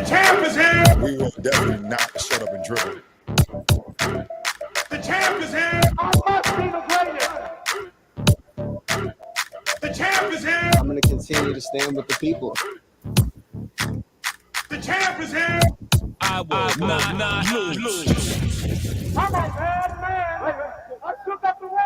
champ is here. We will definitely not shut up and dribble. The champ is here. I must be the greatest. The champ is here. I'm going to continue to stand with the people. The champ is here. I will not lose. I'm a bad man. I shook up the world.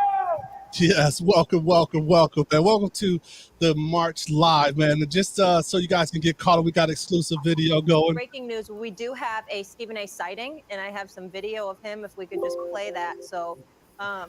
Yes, welcome, man. Welcome to the March Live, man. And just so you guys can get caught up, we got exclusive video going. Breaking news, we do have a Stephen A sighting, and I have some video of him, if we could just play that. So, Oh,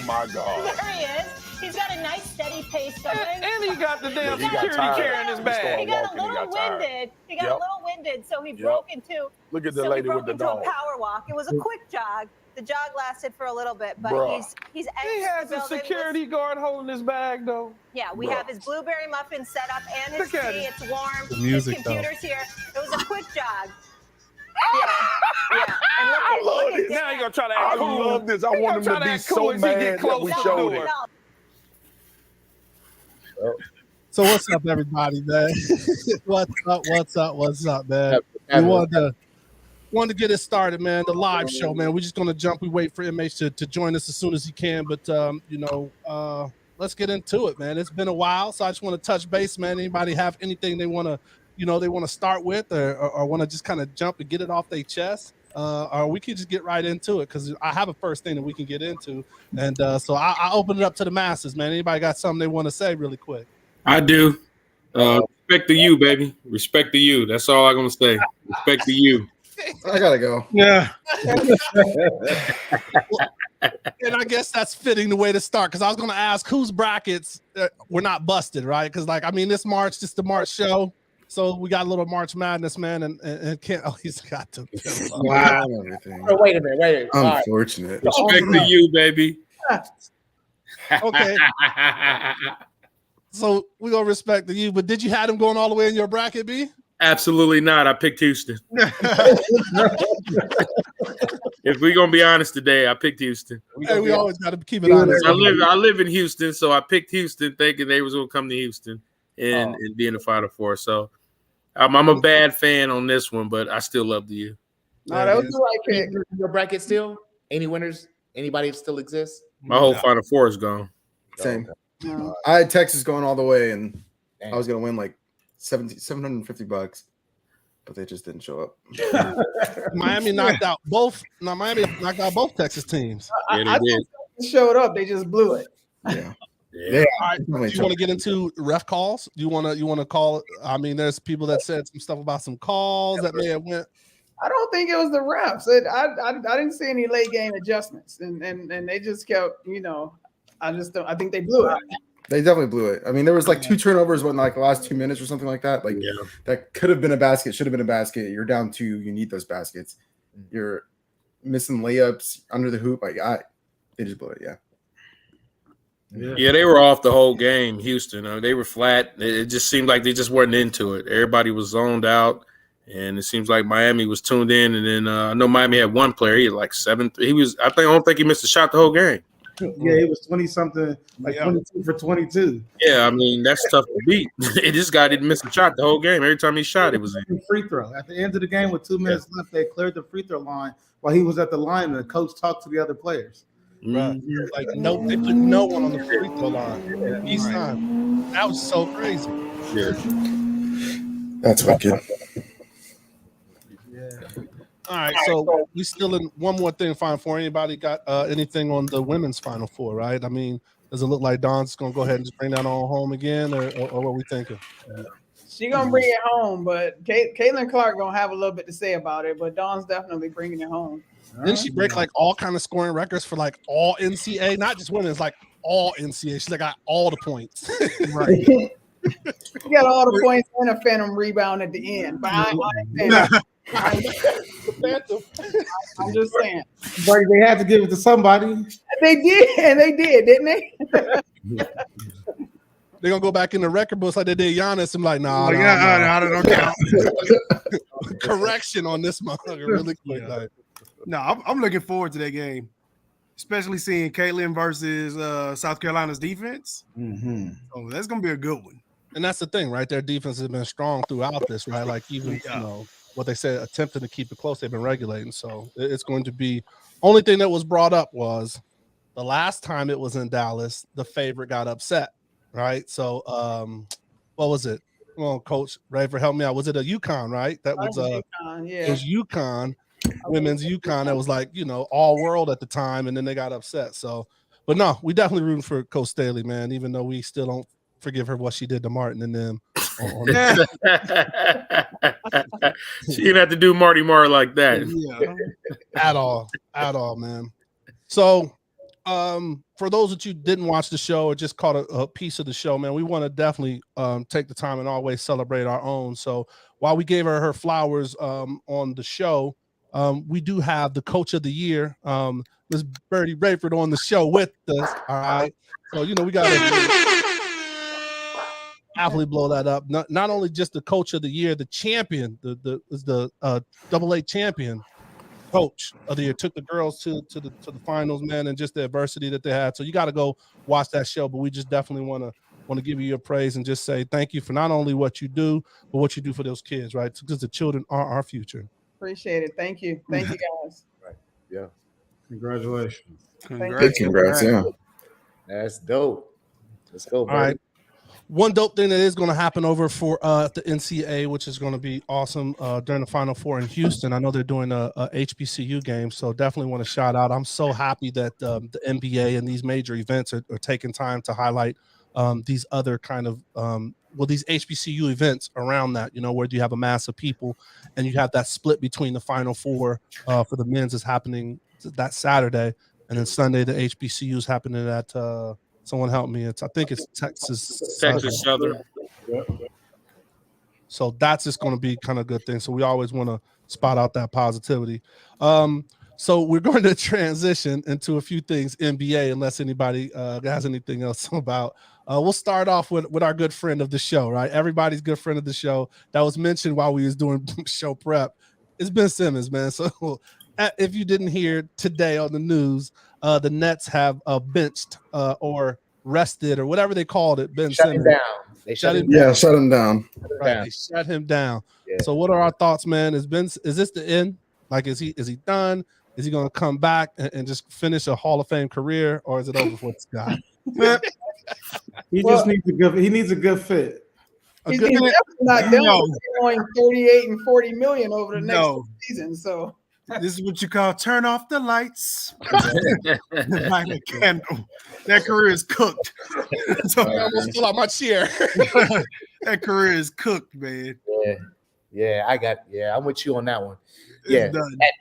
my God. There he is. He's got a nice steady pace going. And he got the damn He got security tired. chair in his bag. He got a Walking, he little got tired. winded. He got Yep. a little winded, so he broke into. Look at the so lady he broke with the into dog. a power walk. It was a quick jog. The jog lasted for a little bit, but Bruh. he's He exited has the a building security guard holding his bag, though. Yeah, we Bruh. have his blueberry muffin set up and his Look at tea. it. It's warm. The music, his computer's here. It was a quick jog. Yeah. And look at, love look at it. Now you're going to try to I act cool. love this. I He want him gonna to try be act cool so as he get mad that close we to the showed door. it. So what's up, everybody, man? What's up, man? We wanted to get it started, man. The live show, man. We're just gonna jump. We wait for MH to join us as soon as he can, but let's get into it, man. It's been a while, so I just want to touch base, man. Anybody have anything they want to start with, or want to just kind of jump and get it off their chest? Or we could just get right into it, because I have a first thing that we can get into, and so I open it up to the masses, man. Anybody got something they want to say really quick? I do. Respect to you, baby. Respect to you. That's all I'm gonna say. Respect to you. I got to go. Yeah. And I guess that's fitting the way to start, because I was going to ask whose brackets were not busted, right? Because, this March, just the March show. So we got a little March Madness, man, and can't. Oh, he's got to. Wow. Oh, wait a minute. All right. Unfortunate. Respect to you, baby. Okay. So we're going to respect to you, but did you have them going all the way in your bracket, B? Absolutely not. I picked Houston. If we're gonna be honest today, I picked Houston. Hey, we always got to keep it honest. I live in Houston, so I picked Houston thinking they was gonna come to Houston and be in the Final Four. So I'm a bad fan on this one, but I still love the U. No, that was the right pick. Your bracket still? Any winners? Anybody still exists? My whole Final Four is gone. Same. I had Texas going all the way, and I was going to win like $750, but they just didn't show up. Miami knocked out both Texas teams. Yeah, they did. Showed up. They just blew it. Yeah. Yeah. All right. Do you want to get into ref calls? Do you want to call? I mean, there's people that said some stuff about some calls that may have went. I don't think it was the refs. I didn't see any late game adjustments, and they just kept, I think they blew it. They definitely blew it. I mean, there was like 2 turnovers in like the last 2 minutes or something like that. Like that could have been a basket, should have been a basket. You're down 2, you need those baskets. You're missing layups under the hoop. They just blew it. Yeah, they were off the whole game. Houston, they were flat. It just seemed like they just weren't into it. Everybody was zoned out, and it seems like Miami was tuned in. And then I know Miami had one player. He had like 7. I don't think he missed a shot the whole game. Yeah, it was 20-something, 22 for 22. Yeah, I mean, that's tough to beat. This guy didn't miss a shot the whole game. Every time he shot, it was in. Free throw. At the end of the game with 2 minutes left, they cleared the free throw line while he was at the line, and the coach talked to the other players. Right. Like, no, they put no one on the free throw line each time. That was so crazy. Yeah. That's wicked. All right, so we still in one more thing. Final Four. Anybody got anything on the women's Final Four? Right? I mean, does it look like Dawn's going to go ahead and just bring that on home again, or what we thinking? She gonna bring it home, but Caitlin Clark gonna have a little bit to say about it. But Dawn's definitely bringing it home. Didn't she break like all kind of scoring records for like all NCAA, not just women's, like all NCAA? She got all the points. Right. She got all the points and a phantom rebound at the end. But I'm just saying. But they had to give it to somebody. They did, didn't they? They're gonna go back in the record books like they did Giannis and like, nah. I don't count. Correction on this motherfucker really quick. Like. No, I'm looking forward to that game, especially seeing Caitlin versus South Carolina's defense. Mm-hmm. So that's gonna be a good one. And that's the thing, right? Their defense has been strong throughout this, right? Like even what they said, attempting to keep it close, they've been regulating. So it's going to be. Only thing that was brought up was the last time it was in Dallas, the favorite got upset, right? So what was it? Well, Coach Raver, help me out. Was it a UConn, right? That was UConn, yeah. It was UConn, women's UConn. That was like all world at the time, and then they got upset. So, but no, we definitely rooting for Coach Staley, man. Even though we still don't forgive her what she did to Martin and them. She didn't have to do Marty Marr like that. Yeah, at all, man. So, for those that you didn't watch the show or just caught a piece of the show, man, we want to definitely take the time and always celebrate our own. So while we gave her flowers on the show, we do have the Coach of the Year, Ms. Birdie Rayford, on the show with us. All right, so we got to aptly blow that up. Not only just the Coach of the Year, the champion, the AA champion. Coach of the Year, took the girls to the finals, man, and just the adversity that they had. So you got to go watch that show. But we just definitely want to give you your praise and just say thank you for not only what you do, but what you do for those kids, right? Because the children are our future. Appreciate it. Thank you, guys. Right. Yeah. Congratulations. Congrats. Yeah. That's dope. Let's go, buddy. All right. One dope thing that is going to happen over for the NCAA, which is going to be awesome during the Final Four in Houston. I know they're doing a HBCU game, so definitely want to shout out. I'm so happy that the NBA and these major events are taking time to highlight these other kind of these HBCU events around that, where you have a mass of people and you have that split between the Final Four for the men's is happening that Saturday, and then Sunday the HBCU is happening at someone help me. I think it's Texas Southern. So that's just going to be kind of a good thing. So we always want to spot out that positivity. So we're going to transition into a few things NBA, unless anybody has anything else about. We'll start off with our good friend of the show, right? Everybody's good friend of the show that was mentioned while we was doing show prep. It's Ben Simmons, man. So if you didn't hear today on the news, the Nets have benched or rested or whatever they called it. Ben Simmons. They shut him down. Yeah, shut him down. Right, they shut him down. Yeah. So what are our thoughts, man? Is this the end? Like, is he done? Is he going to come back and just finish a Hall of Fame career, or is it over for this guy? He needs a good fit. He's definitely not done. Going 38 and 40 million over the next season. So this is what you call turn off the lights. Light a candle. That career is cooked. So I almost fell out my chair. That career is cooked, man. Yeah, I'm with you on that one. At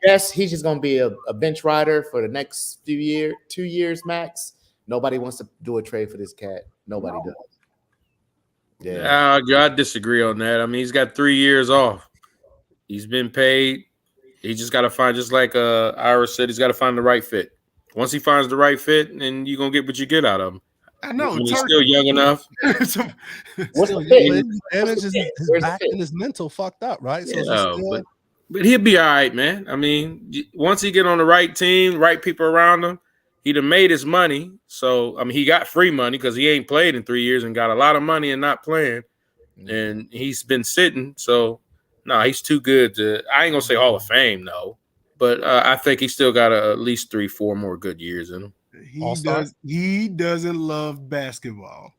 best, he's just gonna be a bench rider for the next 2 years max. Nobody wants to do a trade for this cat. Nobody does. Yeah, I disagree on that. I mean, he's got 3 years off. He's been paid. He just got to find, just like Ira said, he's got to find the right fit. Once he finds the right fit, then you're gonna get what you get out of him. I know. He's still young enough. What's the his back and his mental fucked up, right? So but he'll be all right, man. I mean, once he get on the right team, right people around him, he'd have made his money. So, I mean, he got free money because he ain't played in 3 years and got a lot of money and not playing. And he's been sitting. So, no, he's too good to – I ain't going to say Hall of Fame, no. But I think he still got at least 3-4 more good years in him. He doesn't love basketball.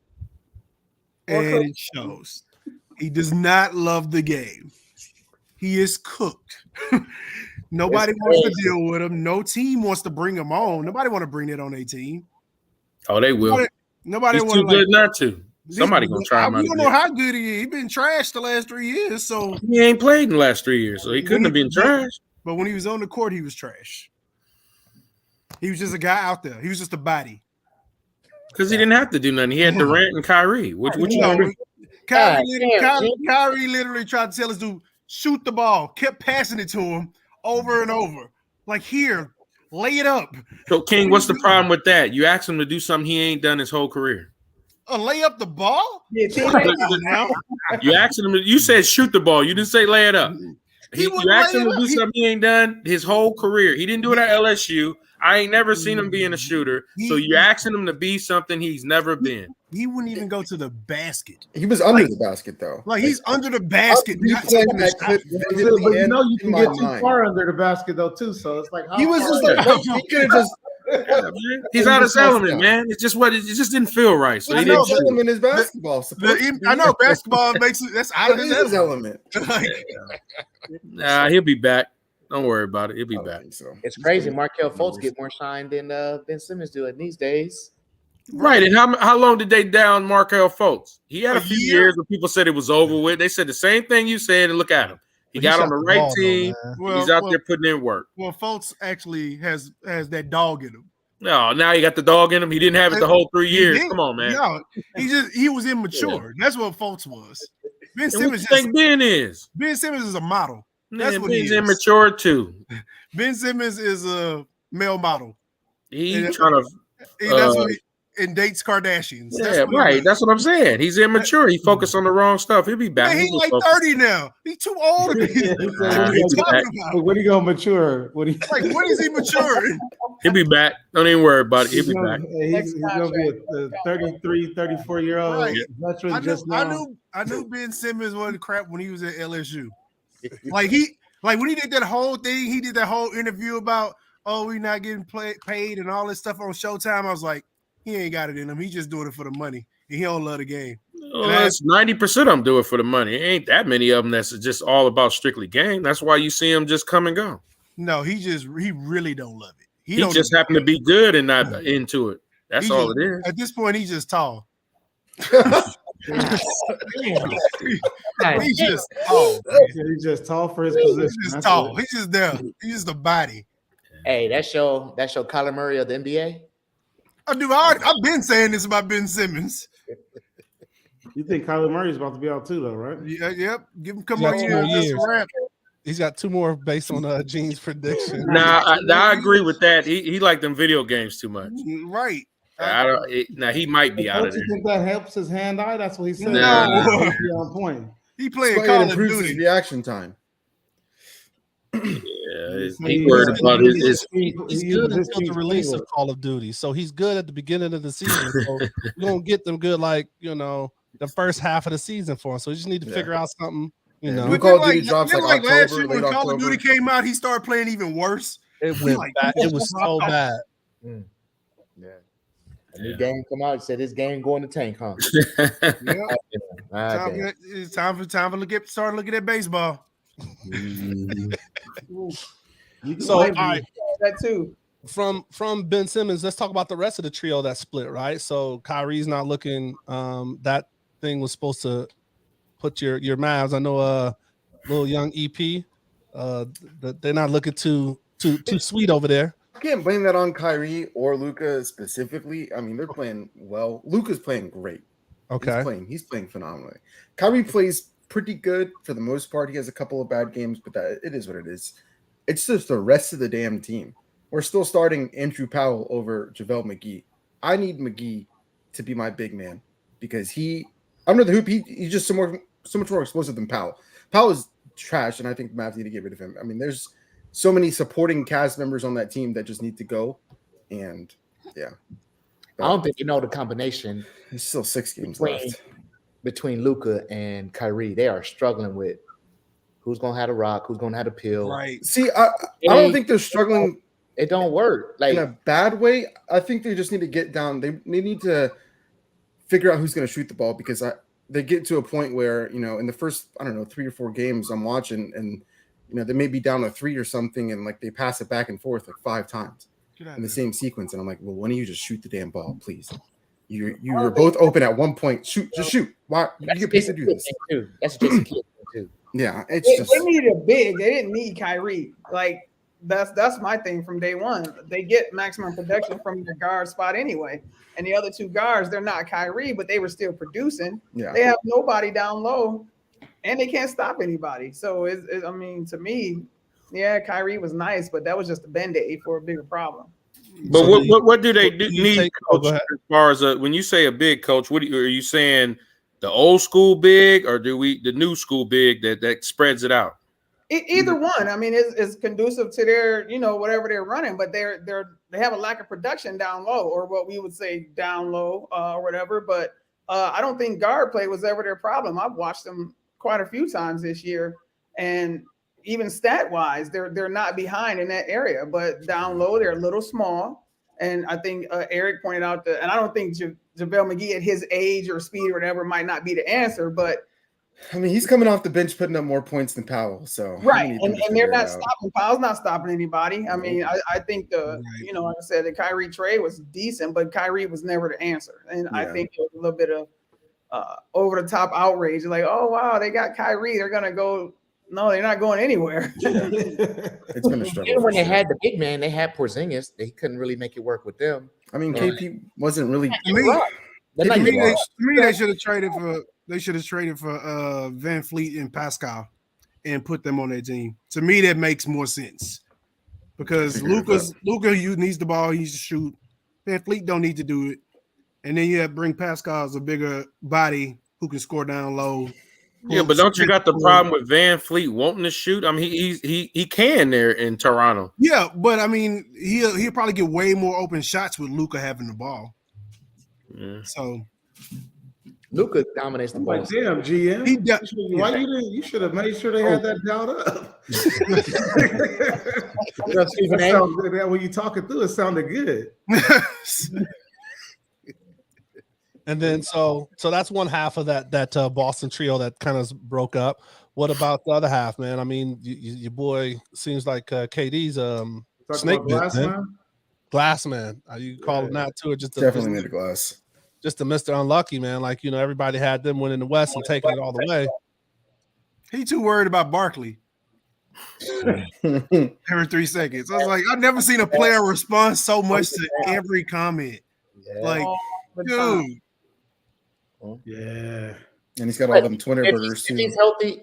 And it shows. He does not love the game. He is cooked. Nobody wants to deal with him. No team wants to bring him on. Nobody want to bring it on a team. Oh, they will. Nobody He's too good not to. Somebody gonna try him out. We don't know how good he is. He's been trashed the last 3 years. So he ain't played in the last 3 years, so he couldn't have been trashed. But when he was on the court, he was trash. He was just a guy out there. He was just a body. Because he didn't have to do nothing. He had Durant and Kyrie. Kyrie literally tried to tell us to shoot the ball, kept passing it to him over and over. Like, here, lay it up. So, King, what's the problem with that? You ask him to do something he ain't done his whole career. Lay up the ball? You asked him. You said shoot the ball. You didn't say lay it up. You asked him to do something he ain't done his whole career. He didn't do it at LSU. I ain't never seen him being a shooter. So you're asking him to be something he's never been. He wouldn't even go to the basket. He was under the basket though. Like he's under the basket. Not taking the shot. But you know you can get too far under the basket though too. So it's like he was just like he could have just. He's out of his element, man. It's just what it just didn't feel right. So he didn't shoot. Element is basketball. I know basketball makes it. That's out of his element. Nah, he'll be back. Don't worry about it. He'll be back. So It's crazy. Markelle Fultz get more shine than Ben Simmons do in these days. Right. And how long did they down Markelle Fultz? He had a few years where people said it was over with. They said the same thing you said, and look at him. He got on the right team. He's out there putting in work. Well, Fultz actually has that dog in him. No, now he got the dog in him. He didn't have it the whole 3 years. Come on, man. No, he was immature. That's what Fultz was. Ben And Simmons. what you think Ben is? Ben Simmons is a model. That's Man, what he Ben's is. immature too. Ben Simmons is a male model. He's trying to. That's what and dates Kardashians. Yeah, right. That's what I'm saying. He's immature. He focused on the wrong stuff. He'll be back. Man, he's like 30 now. He's too old. When he gonna mature? When is he maturing? He'll be back. Don't even worry about it. He'll be back. He's gonna be a 33, 34-year-old Right. veteran. I knew Ben Simmons wasn't crap when he was at LSU. When he did that whole thing, he did that whole interview about we not getting paid and all this stuff on Showtime. I was like, he ain't got it in him. He just doing it for the money. And he don't love the game. Well, that's 90% of them do it for the money. It ain't that many of them that's just all about strictly game. That's why you see him just come and go. No, he really don't love it. He just happened to be good and not into it. That's all it is. At this point, he's just tall. He's just tall. He's just tall for his position. He's just tall. He's just there. He's just a body. Hey, that show Kyler Murray of the NBA. I've been saying this about Ben Simmons. You think Kyler Murray's about to be out too, though, right? Yeah, yep. Give him a couple He's got more 2 more years. years. That's a wrap. He's got 2 more based on Gene's prediction. I agree with that. He liked them video games too much. Right. Now he might be out of there. You think that helps his hand-eye? That's what he said. No. He'll be on point. He playing It Call of improves his Duty. reaction time. He worried about his. He's good until the release of Call of Duty. So he's good at the beginning of the season. So we're gonna get them good, the first half of the season for him. So you just need to figure out something. When Call of Duty drops like last October, year when late Call of October. Duty came out, he started playing even worse. It went bad. It was so bad. Yeah. A new game come out. He said this game going to tank, huh? It's time for start looking at baseball. So all right, that too. From Ben Simmons, let's talk about the rest of the trio that split, right? So Kyrie's not looking. That thing was supposed to put your Mavs. I know little young EP. They're not looking too sweet over there. I can't blame that on Kyrie or Luka specifically. I mean, they're playing well. Luka's playing great. Okay. He's playing phenomenally. Kyrie plays pretty good for the most part. He has a couple of bad games, but it is what it is. It's just the rest of the damn team. We're still starting Andrew Powell over JaVale McGee. I need McGee to be my big man because under the hoop, he's just so much more explosive than Powell. Powell is trash, and I think the Mavs need to get rid of him. I mean, there's so many supporting cast members on that team that just need to go. And yeah. I don't think you know the combination. There's still 6 games left. Between Luka and Kyrie, they are struggling with who's going to have the rock, who's going to have the pill. Right. See, I don't think they're struggling. It don't work. In a bad way. I think they just need to get down. They need to figure out who's going to shoot the ball because they get to a point where, in the first, 3 or 4 games I'm watching and, they may be down to 3 or something and they pass it back and forth 5 times in the same sequence. And I'm like, well, why don't you just shoot the damn ball, please? You were both open at one point. Just shoot. Why you get paid to do this? That's Jason Kidd too. Yeah, They needed a big. They didn't need Kyrie. That's my thing from day one. They get maximum production from the guard spot anyway. And the other 2 guards, they're not Kyrie, but they were still producing. Yeah. They have nobody down low, and they can't stop anybody. So to me, yeah, Kyrie was nice, but that was just a band-aid for a bigger problem. But what do they need, coach, as far as when you say a big coach? Are you saying the old school big, or the new school big that spreads it out? Either one. I mean, is conducive to their, whatever they're running, but they have a lack of production down low, or what we would say down low, or whatever. But I don't think guard play was ever their problem. I've watched them quite a few times this year, and even stat wise, they're not behind in that area. But down low, they're a little small. And I think Eric pointed out that, and I don't think JaVale McGee at his age or speed or whatever might not be the answer, but I mean, he's coming off the bench putting up more points than Powell. So right, and they're not stopping. Powell's not stopping anybody. I mean, I think like I said, the Kyrie trade was decent, but Kyrie was never the answer. And I think there was a little bit of over the top outrage, like, oh wow, they got Kyrie, they're gonna go. No, they're not going anywhere. It's been a struggle. Even when they had the big man, they had Porzingis. They couldn't really make it work with them. I mean, KP wasn't really. To me, they should have traded for. They should have traded for Van Fleet and Pascal, and put them on their team. To me, that makes more sense because Luka needs the ball. He needs to shoot. Van Fleet don't need to do it, and then you have bring Pascal as a bigger body who can score down low. Yeah, but don't you got the problem with Van Fleet wanting to shoot? I mean, he can there in Toronto. Yeah, but I mean, he'll probably get way more open shots with Luka having the ball. Yeah. So Luka dominates the ball. Like, damn, GM. You should have made sure they had that dialed up. When you talking through, it sounded good. And then so that's one half of that Boston trio that kind of broke up. What about the other half, man? I mean, your boy seems like KD's snake glass man. You call him that too? Or just definitely made a glass. Just a Mr. Unlucky, man. Like, everybody had them winning the West and taking it all the way. He too worried about Barkley. Every 3 seconds. I was like, I've never seen a player respond so much to every comment. Yeah. Like, dude. Yeah. And he's got all them Twitter burgers too.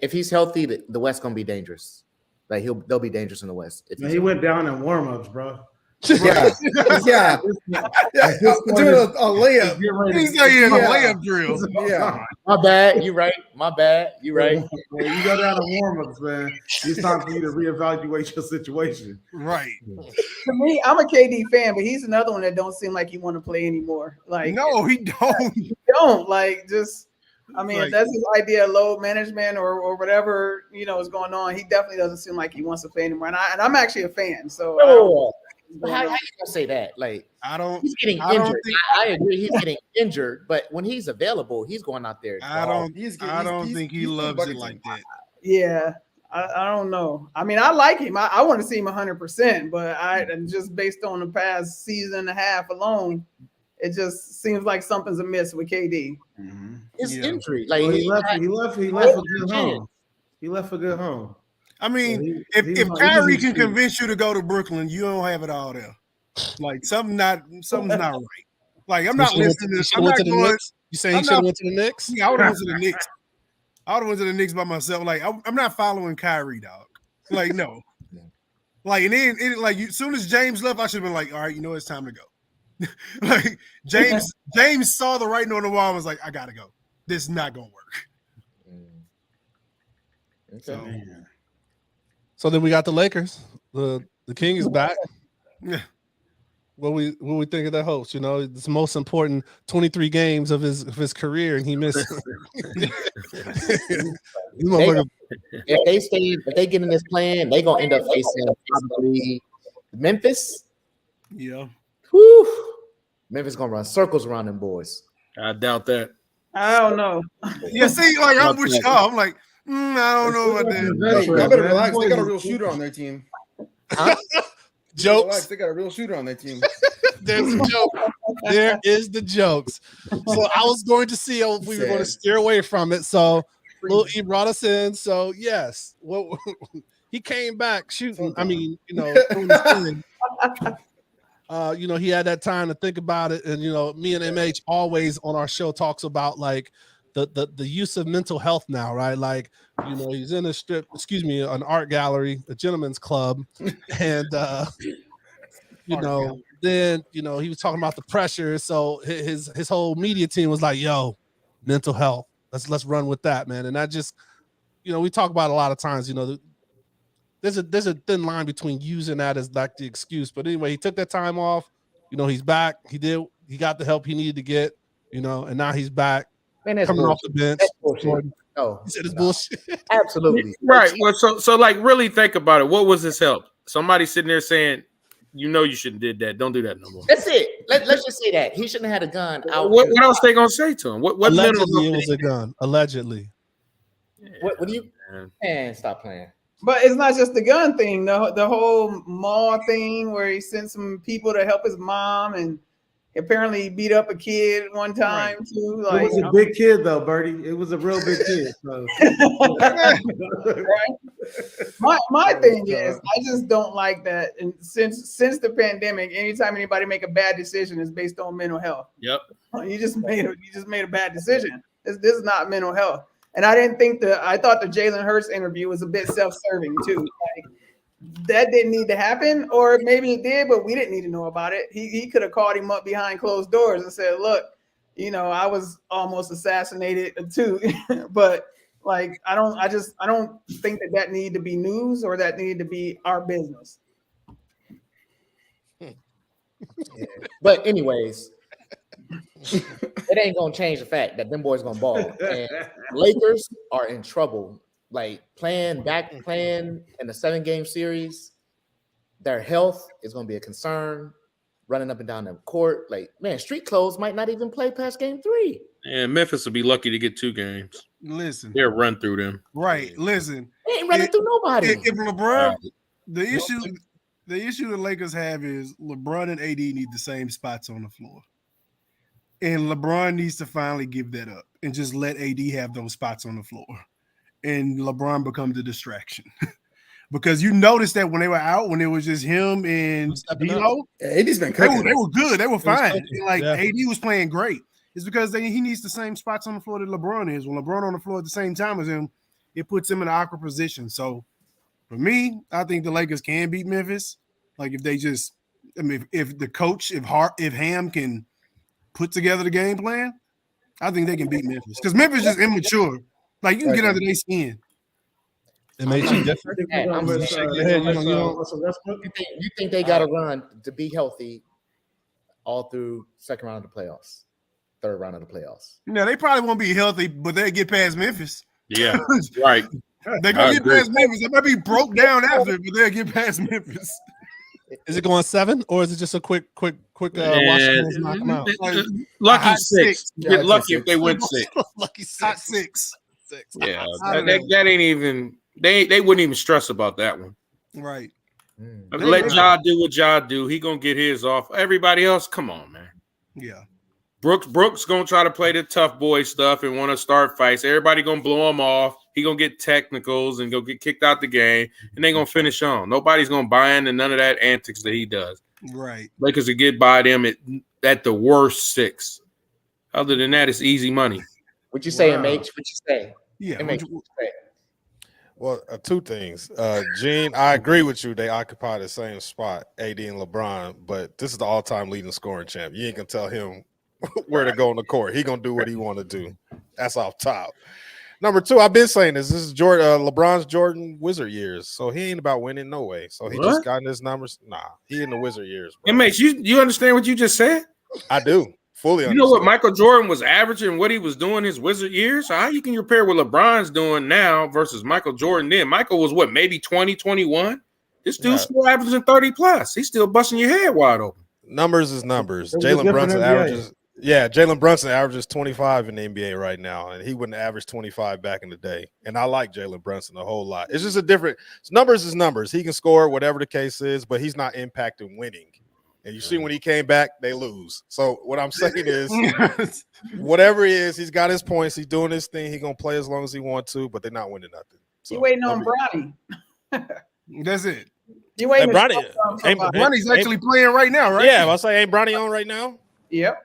If he's healthy, the West gonna be dangerous. Like they'll be dangerous in the West. He went down in warm-ups, bro. Yeah. Doing a layup. He's like in a layup drill. Yeah. My bad. You right. My bad. You right. When you go down in warm-ups, man, it's time for you to reevaluate your situation. Right. To me, I'm a KD fan, but he's another one that don't seem like he want to play anymore. Like, no, he don't. He don't. Like, just, I mean, Like, if that's his idea of load management or whatever, is going on, he definitely doesn't seem like he wants to play anymore. And I'm actually a fan, so. How you gonna say that? Like, he's getting I don't injured. I agree, he's getting injured, but when he's available, he's going out there. I don't think he loves it like that. Yeah, I don't know. I mean, I like him. I want to see him 100%, but just based on the past season and a half alone, it just seems like something's amiss with KD. Mm-hmm. His injury, like he left for good home. He left for good home. I mean, if Kyrie can convince you to go to Brooklyn, you don't have it all there. Like something's not right. Like I'm not listening to this. I'm not going. You saying he should have went to the Knicks? Yeah, I would have went to the Knicks. I would have went to the Knicks by myself. Like I'm not following Kyrie, dog. Like no. Like and then as soon as James left, I should have been like, all right, it's time to go. Like James saw the writing on the wall and was like, I gotta go. This is not gonna work. Okay. So then we got the Lakers. The King is back. Yeah. What we think of that host? It's the most important 23 games of his career, and he missed. If they get in this plan, they gonna end up facing probably Memphis. Yeah. Whew. Memphis gonna run circles around them boys. I doubt that. I don't know. Yeah, see, like I'm with y'all. I'm like, I don't know about that. Hey, y'all better relax. They got a real shooter on their team. Huh? Jokes. Relax, they got a real shooter on their team. There's a joke. There is the jokes. So I was going to see if we were going to steer away from it. So Lil E brought us in. So yes, he came back shooting. I mean, doing his thing. He had that time to think about it, and me and MH always on our show talks about like the use of mental health now, right? Like, he's in an art gallery, a gentleman's club, and then he was talking about the pressure. So his whole media team was like, "Yo, mental health. Let's run with that, man." And I just, we talk about it a lot of times. there's a thin line between using that as like the excuse. But anyway, he took that time off. He's back. He got the help he needed to get. And now he's back. Man, that's coming off bullshit. the bench. That's bullshit. No, he said it's bullshit. Absolutely. Right. Well, so like really think about it. What was his help? Somebody sitting there saying, you shouldn't did that. Don't do that no more. That's it. Let's just say that he shouldn't have had a gun out. What else they gonna say to him? What Allegedly, it was a gun. Allegedly. What do you? Man, stop playing. But it's not just the gun thing. The whole mall thing where he sent some people to help his mom, and apparently he beat up a kid one time too. It was a big kid though, Bertie. It was a real big kid. So. Right. My thing is, I just don't like that. And since the pandemic, anytime anybody make a bad decision, it's based on mental health. Yep. You just made a bad decision. This is not mental health. And I thought the Jalen Hurts interview was a bit self-serving too. Like, that didn't need to happen, or maybe it did, but we didn't need to know about it. He could have called him up behind closed doors and said, "Look, I was almost assassinated too." But like, I don't think that needed to be news or that needed to be our business. Yeah. But anyways, it ain't gonna change the fact that them boys gonna ball. And Lakers are in trouble. Like playing in the 7-game series, their health is gonna be a concern. Running up and down the court, like man, street clothes might not even play past game 3. And Memphis will be lucky to get 2 games. Listen, they'll run through them. Right. Listen, they ain't running through nobody. If LeBron, the issue the Lakers have is LeBron and AD need the same spots on the floor. And LeBron needs to finally give that up and just let AD have those spots on the floor. And LeBron becomes a distraction. Because you noticed that when they were out, when it was just him and D'Lo, AD's been cooking. They were good. They were fine. AD was playing great. It's because he needs the same spots on the floor that LeBron is. When LeBron on the floor at the same time as him, it puts him in an awkward position. So for me, I think the Lakers can beat Memphis. Like if they just, if the coach, if Ham can put together the game plan, I think they can beat Memphis. Because Memphis is immature. Like you can get under their skin. It makes you different. You think they got to run to be healthy all through second round of the playoffs, third round of the playoffs? They probably won't be healthy, but they'll get past Memphis. Yeah, right. They're going to get past Memphis. They might be broke down after, but they'll get past Memphis. Is it going 7 or is it just a quick Washington's knock them out? Lucky 6. Get lucky if they win 6. Lucky 6. Hot 6. Yeah, that ain't even. They wouldn't even stress about that one. Right. Let Ja do what Ja do. He gonna get his off. Everybody else, come on, man. Yeah. Brooks gonna try to play the tough boy stuff and want to start fights. Everybody gonna blow him off. He gonna get technicals and go get kicked out the game, and they gonna finish on. Nobody's gonna buy into none of that antics that he does. Right. Lakers will get by them at the worst 6. Other than that, it's easy money. What you say, MH? What you say? Yeah. MH, what you say? Well, 2 things. Gene, I agree with you. They occupy the same spot, AD and LeBron, but this is the all-time leading scoring champ. You ain't gonna tell him where to go on the court. He gonna do what he want to do. That's off top. Number 2, I've been saying this. This is LeBron's Jordan Wizard years, so he ain't about winning no way. So he just gotten his numbers. Nah, he in the Wizard years. It makes you understand what you just said? I do. Fully understand. You know what Michael Jordan was averaging, what he was doing his Wizard years? So how you can compare what LeBron's doing now versus Michael Jordan then? Michael was what, maybe 20, 21? This dude's still averaging 30 plus. He's still busting your head wide open. Numbers is numbers. Jalen Brunson averages 25 in the NBA right now, and he wouldn't average 25 back in the day. And I like Jalen Brunson a whole lot. It's just a different numbers is numbers. He can score whatever the case is, but he's not impacting winning. And you see when he came back, they lose. So what I'm saying is, whatever he is, he's got his points. He's doing his thing. He's going to play as long as he wants to, but they're not winning nothing. So, you waiting on Bronny. That's it. You waiting Bronny's actually playing right now, right? Yeah, I'll say, ain't Bronny on right now? Yep.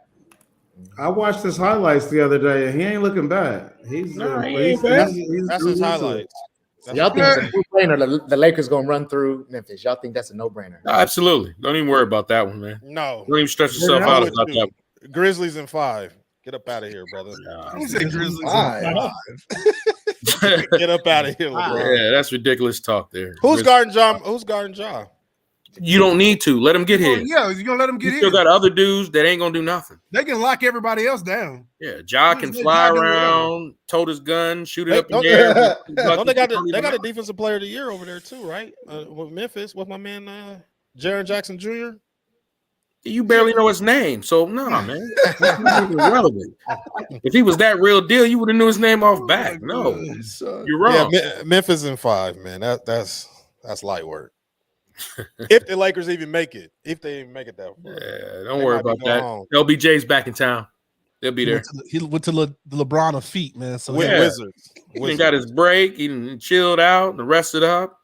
I watched his highlights the other day, and he ain't looking bad. That's his highlights. Y'all think it's a no-brainer? The Lakers gonna run through Memphis? Y'all think that's a no-brainer? Absolutely. Don't even worry about that one, man. No. Don't even stress yourself out about that one. Grizzlies in 5. Get up out of here, brother. He said Grizzlies 5. Get up out of here, LeBron. Yeah, that's ridiculous talk there. Who's guarding Ja? Who's guarding Ja? You don't need to let him get here. Yeah, you're gonna let him get You here. still got other dudes that ain't gonna do nothing. They can lock everybody else down. Yeah, Ja can fly around, tote his gun, shoot it up in the air. Don't they got a defensive player of the year over there too, right? With Memphis, with my man Jaren Jackson Jr. You barely know his name, so no, man. That's not even relevant. If he was that real deal, you would have knew his name off back. No, you're wrong. Yeah, Memphis in 5, man. That's light work. If the Lakers even make it, if they even make it that far. Yeah, don't worry about that. LBJ's back in town. They'll be there. He went to the LeBron of feet, man. So Wizards. He got his break. He done chilled out and rested up.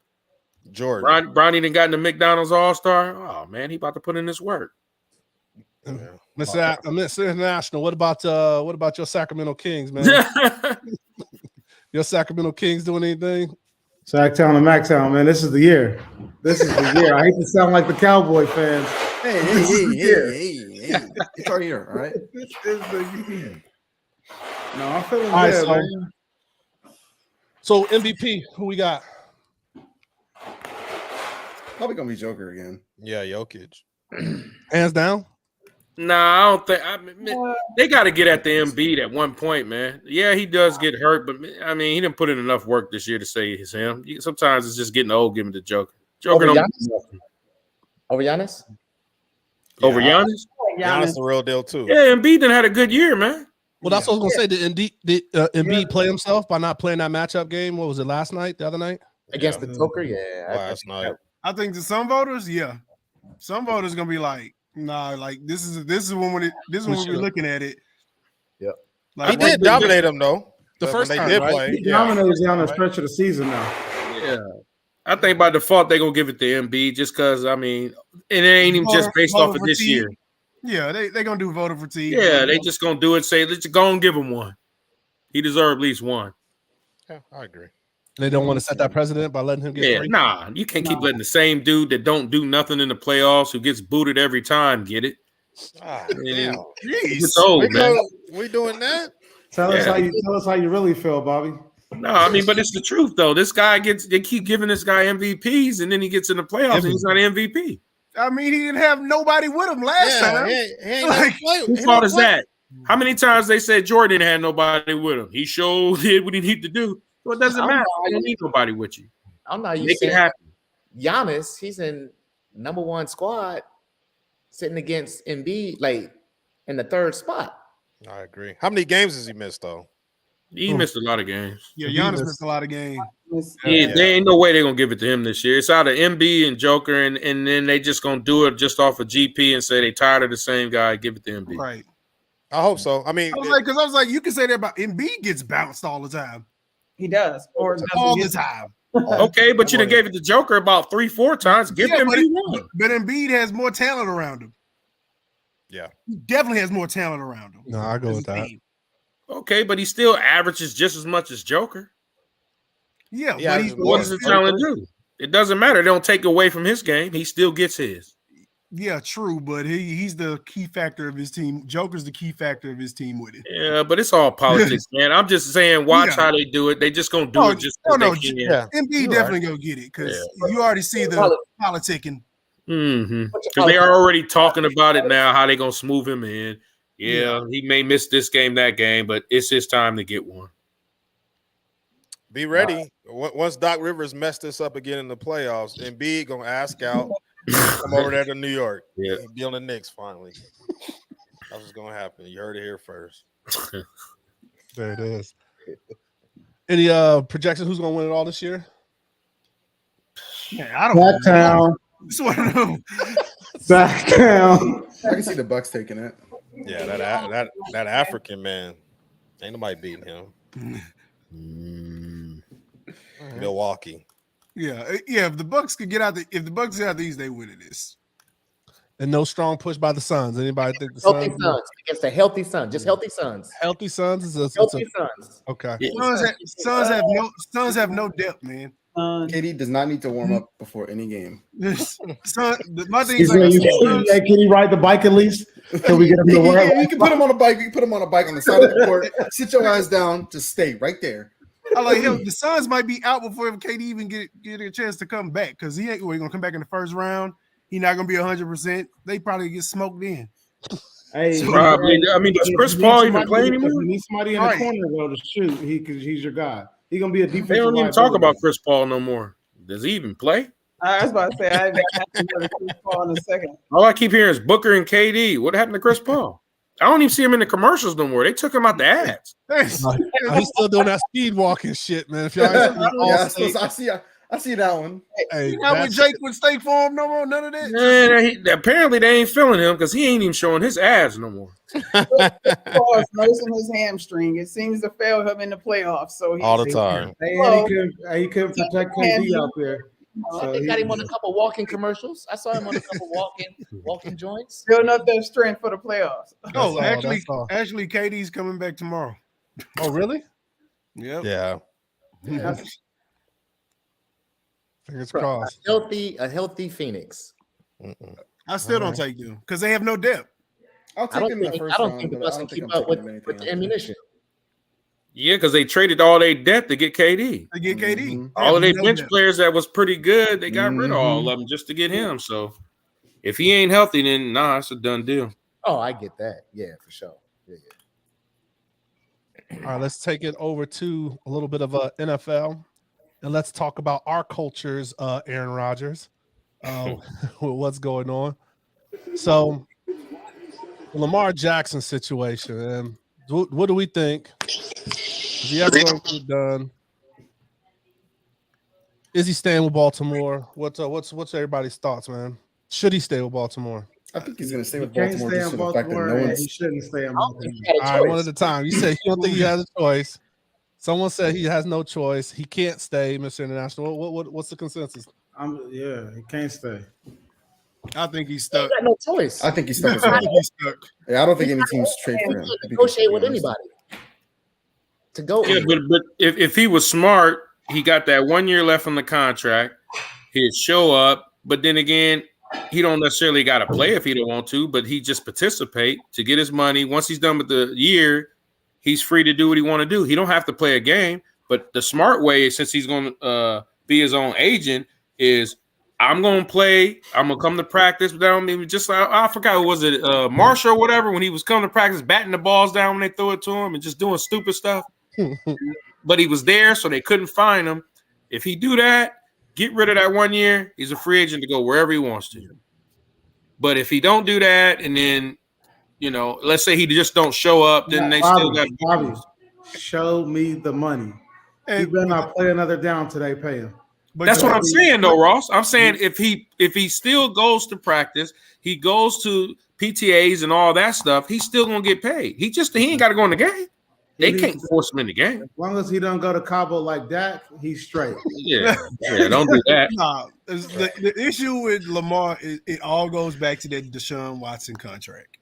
Jordan. Bronny done got in the McDonald's All-Star. Oh, man, he about to put in this work. Yeah. Mr. International, what about your Sacramento Kings, man? Your Sacramento Kings doing anything? Sacktown and Mactown, man. This is the year. This is the year. I hate to sound like the Cowboy fans. Hey. It's our year, all right? This is the year. No, I'm feeling All right, good, so- man. So MVP, who we got? Probably gonna be Joker again. Yeah, Jokic. Hands down. Nah, I don't think. They got to get at the Embiid at one point, man. Yeah, he does get hurt, but I mean, he didn't put in enough work this year to say it's him. Sometimes it's just getting old. Give him the Joker. Joker Over don't Giannis? Over Giannis? Over Giannis. Giannis the real deal too. Yeah, Embiid done had a good year, man. Well, that's what I was gonna say. Did Embiid play himself by not playing that matchup game? What was it last night? The other night Against the Joker? Yeah. Last night. I think to some voters, yeah. Some voters gonna be like, nah, like this is when we're looking at it. Yep. Like, He did dominate them though. The When first they time, did right? play. He Yeah. dominated down the stretch of the season now. Yeah. I think by default they're gonna give it to Embiid just because I mean, and it ain't even just based off of this year. Yeah, they gonna do voter fatigue. Yeah, they just gonna do it. Say, let's go and give him one. He deserves at least one. Yeah, I agree. They don't want to set that precedent by letting him get Yeah, three? nah, you can't keep letting the same dude that don't do nothing in the playoffs who gets booted every time get it. Ah, I mean, damn. it's old, man. We doing that? Tell us how you really feel, Bobby. No, I mean, but it's the truth though. This guy they keep giving this guy MVPs, and then he gets in the playoffs and he's not an MVP. I mean, he didn't have nobody with him last time. Whose fault is that? How many times they said Jordan had nobody with him? He sure did what he needed to do. So it doesn't matter. You don't need nobody with you. I'm not Make it happen. Giannis, he's in number 1 squad, sitting against Embiid, like in the 3rd spot. I agree. How many games has he missed though? He missed a lot of games. Yeah, Giannis missed a lot of games. Yeah, there ain't no way they're gonna give it to him this year. It's out of MB and Joker, and then they just gonna do it just off of GP and say they tired of the same guy. Give it to MB. Right. I hope so. I mean, I was like, you can say that about Embiid gets bounced all the time. He does, or All the time. Okay, but you done gave it to Joker about 3-4 times. Give him but, one. but Embiid has more talent around him. Yeah, he definitely has more talent around him. No, I go with that. Okay, but he still averages just as much as Joker. Yeah, but what does the talent do? It doesn't matter. They don't take away from his game. He still gets his. Yeah, true, but he's the key factor of his team. Joker's the key factor of his team with it. Yeah, but it's all politics, man. I'm just saying, watch how they do it. They just gonna do it just because they can. Yeah. Embiid definitely gonna get it because you already see the politicking. Because they are already talking about it now, how they gonna smooth him in. Yeah, he may miss this game, that game, but it's his time to get one. be ready. Once Doc Rivers messed this up again in the playoffs, Embiid gonna ask out, come over there to New York. Yeah, be on the Knicks finally. That's what's gonna happen. You heard it here first. There it is. Any projections? Who's gonna win it all this year? Yeah, I don't know. It's one of them. Sacktown. I can see the Bucks taking it. Yeah, that African man, ain't nobody beating him. Milwaukee. Yeah. If the Bucks could get out, if the Bucks get out these, they win this. And no strong push by the Suns. Anybody think the Healthy Suns? Suns against a healthy Sun, just healthy Suns. Healthy Suns is Healthy Suns. Okay. Suns have no depth, man. KD does not need to warm up before any game. My thing He's is like, can he ride the bike at least? Can we get him to work? You can put him on a bike. You can put him on a bike on the side of the court. Sit your ass down. Just stay right there. I like him. The Suns might be out before KD even get a chance to come back because he ain't gonna come back in the first round. He's not gonna be 100%. They probably get smoked in. Hey, Probably. I mean, does Chris Paul even play anymore? You need somebody in the corner though to shoot. Because he's your guy. He's gonna be a defensive. They don't even talk about Chris Paul no more. Does he even play? I was about to say I haven't heard of Chris Paul in a second. All I keep hearing is Booker and KD. What happened to Chris Paul? I don't even see him in the commercials no more. They took him out the ads. He's still doing that speed walking shit, man. If y'all I see that one. Hey, not with Jake with State Farm no more. None of that. Man, apparently they ain't feeling him because he ain't even showing his ads no more. Paul is nursing his hamstring. It seems to fail him in the playoffs. So all the time. He couldn't protect KD out there. So they got him on a couple walking commercials. I saw him on a couple walking joints. Building up their strength for the playoffs. Oh, actually, KD's coming back tomorrow. Oh, really? Yep. Yeah. Fingers crossed. A healthy Phoenix. I still don't take them because they have no depth. I'll take them in the first round. I don't think the Bucks can keep up with the ammunition. Yeah, because they traded all their depth to get KD. To get KD. All of their bench players that was pretty good, they got rid of all of them just to get him. So if he ain't healthy, then it's a done deal. Oh, I get that. Yeah, for sure. Yeah. All right, let's take it over to a little bit of NFL, and let's talk about our culture's Aaron Rodgers. What's going on? So, Lamar Jackson situation, and what do we think? Is he ever going to get done? Is he staying with Baltimore? What's everybody's thoughts, man? Should he stay with Baltimore? I think he's going to stay with Baltimore just for the fact that no one's. He shouldn't stay in Baltimore. All right, one at a time. You said you don't think he has a choice. Someone said he has no choice. He can't stay, Mr. International. What's the consensus? He can't stay. I think he's stuck. He got no choice. I think he's stuck. I think he's stuck. Yeah, I don't think any team's trade for him. Negotiate with anybody to go. Yeah, but if he was smart, he got that 1 year left on the contract. He'd show up, but then again, he don't necessarily got to play if he don't want to, but he just participate to get his money. Once he's done with the year, he's free to do what he want to do. He don't have to play a game. But the smart way, since he's going to be his own agent, is I'm going to play. I'm going to come to practice. But I forgot who was it, Marshall or whatever, when he was coming to practice, batting the balls down when they threw it to him and just doing stupid stuff. But he was there, so they couldn't find him. If he do that, get rid of that 1 year, he's a free agent to go wherever he wants to. But if he don't do that, and then, let's say he just don't show up, then they still got Bobby, show me the money. He better not play another down till they pay him. But that's what I'm saying, though, Ross. I'm saying if he still goes to practice, he goes to PTAs and all that stuff, he's still gonna get paid. He ain't got to go in the game. They can't force him in the game. As long as he don't go to Cabo like Dak, he's straight. Yeah, don't do that. The issue with Lamar is it all goes back to that Deshaun Watson contract.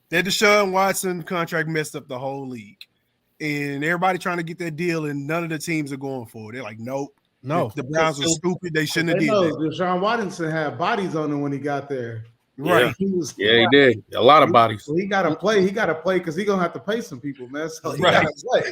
That Deshaun Watson contract messed up the whole league. And everybody trying to get that deal, and none of the teams are going for it. They're like, nope. No. The Browns are stupid. They shouldn't have did that. Deshaun Watson had bodies on him when he got there. Right. He did. A lot of bodies. He got to play. He got to play because he's going to have to pay some people, man. So he got to play.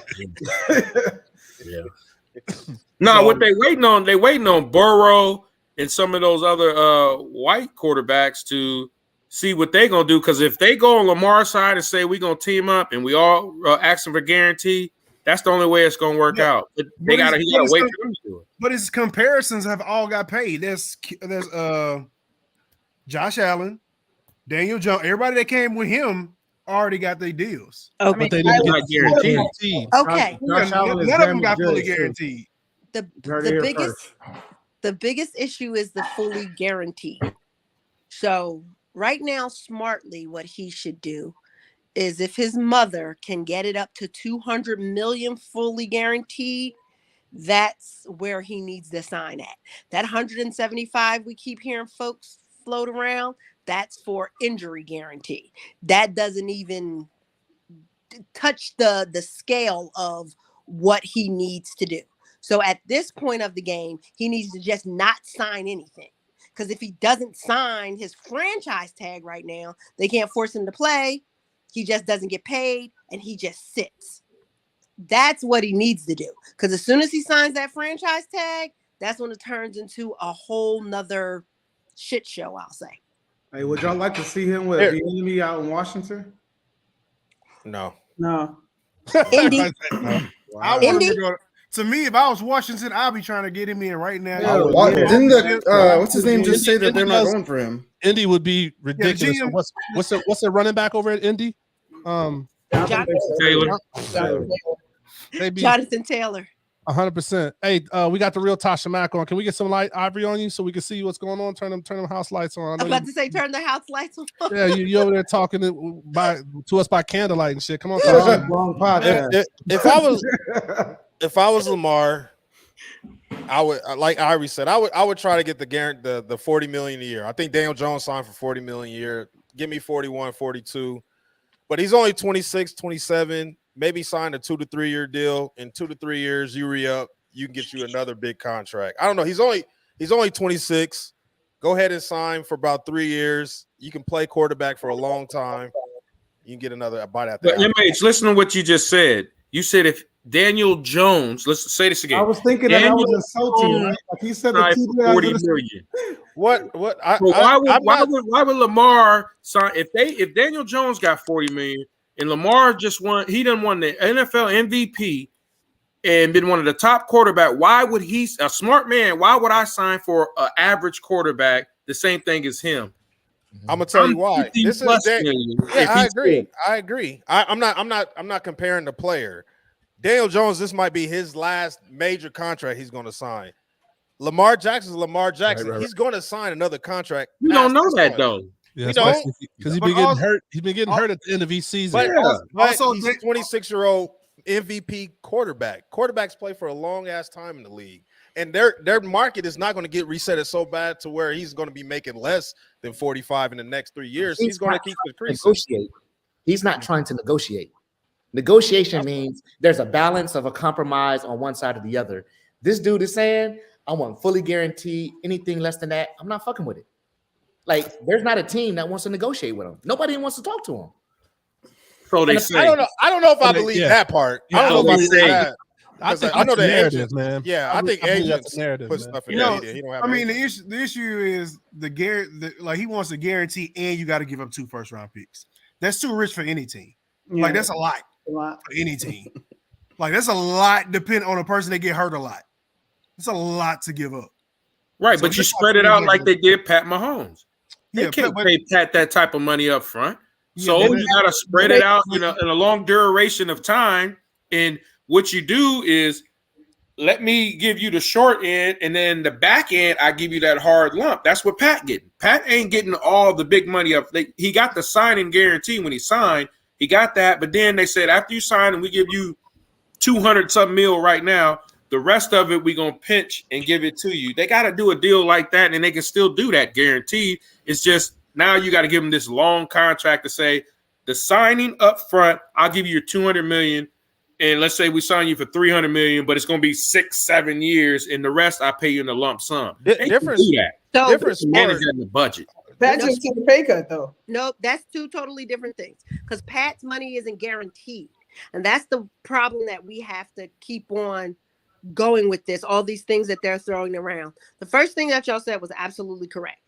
No, what they waiting on? They waiting on Burrow and some of those other white quarterbacks to see what they gonna do. Because if they go on Lamar's side and say we're gonna team up and we all asking for guarantee, that's the only way it's gonna work out. But he gotta wait for them to do it. But his comparisons have all got paid. There's Josh Allen, Daniel Jones, everybody that came with him already got their deals. Oh, but they didn't get guaranteed. Okay. None of them got fully guaranteed. The biggest issue is the fully guaranteed. So right now, smartly, what he should do is if his mother can get it up to 200 million fully guaranteed, that's where he needs to sign at. That 175 we keep hearing folks float around, that's for injury guarantee. That doesn't even touch the scale of what he needs to do. So at this point of the game, he needs to just not sign anything. Because if he doesn't sign his franchise tag right now, they can't force him to play. He just doesn't get paid, and he just sits. That's what he needs to do. Because as soon as he signs that franchise tag, that's when it turns into a whole nother shit show, I'll say. Hey, would y'all like to see him with the enemy out in Washington? No. Indy. I want him to go. To me, if I was Washington, I'd be trying to get him in right now. Didn't what's his name just say that they're not going for him? Indy would be ridiculous. Yeah, what's the running back over at Indy? Jonathan Taylor. 100%. Hey, we got the real Tasha Mack on. Can we get some light Ivory on you so we can see what's going on? Turn them house lights on. I'm about to say turn the house lights on. Yeah, you over there talking to us by candlelight and shit. Come on, Tasha. If I was Lamar, I would, like Ivory said, I would try to get the $40 million a year. I think Daniel Jones signed for $40 million a year. Give me 41, 42. But he's only 26, 27. Maybe sign a 2 to 3 year deal. In 2 to 3 years, you re-up, you can get you another big contract. I don't know. He's only 26. Go ahead and sign for about 3 years. You can play quarterback for a long time. You can get another bite at that. But MH, listen to what you just said. You said if Daniel Jones, let's say this again. I was thinking that was insulting. Right? Like he said, the $40 million. What? Why would Lamar sign if Daniel Jones got $40 million and Lamar just won? He done won the NFL MVP and been one of the top quarterback. Why would he? A smart man. Why would I sign for an average quarterback the same thing as him? I'm gonna tell you why. This is I agree. I'm not comparing the player. Daniel Jones, this might be his last major contract he's going to sign. Lamar Jackson's Lamar Jackson. Right. He's going to sign another contract. You don't know that though. Yeah, because he's been getting hurt. He's been getting hurt at the end of each season. But also, he's a 26-year-old MVP quarterback. Quarterbacks play for a long ass time in the league, and their market is not going to get reset so bad to where he's going to be making less than 45 in the next 3 years. He's going to keep increasing. He's not trying to negotiate. Negotiation means there's a balance of a compromise on one side or the other. This dude is saying, I want fully guaranteed. Anything less than that, I'm not fucking with it. Like, there's not a team that wants to negotiate with him. Nobody wants to talk to him. So they say. I don't know if I believe that part. I don't know if I believe that. I know the agents, man. Yeah, I think agents put stuff in there. He don't have the issue is he wants a guarantee, and you got to give up 2 first-round picks. That's too rich for any team. Yeah. Like, that's a lot for any team. Like, that's a lot depending on a person that get hurt a lot. It's a lot to give up. Right, so but you spread it out like they did Pat Mahomes. They can't pay Pat that type of money up front. So you got to spread it out in a long duration of time. And what you do is let me give you the short end, and then the back end, I give you that hard lump. That's what Pat getting. Pat ain't getting all the big money up. He got the signing guarantee when he signed. He got that, but then they said after you sign and we give you 200-something mil right now, the rest of it we gonna pinch and give it to you. They got to do a deal like that, and they can still do that guaranteed. It's just now you got to give them this long contract to say the signing up front. I'll give you your $200 million, and let's say we sign you for $300 million, but it's gonna be 6-7 years, and the rest I pay you in the lump sum. Different manage that in the budget. Pat just took a pay cut, though. Nope, that's 2 totally different things. Because Pat's money isn't guaranteed, and that's the problem that we have to keep on going with this. All these things that they're throwing around. The first thing that y'all said was absolutely correct.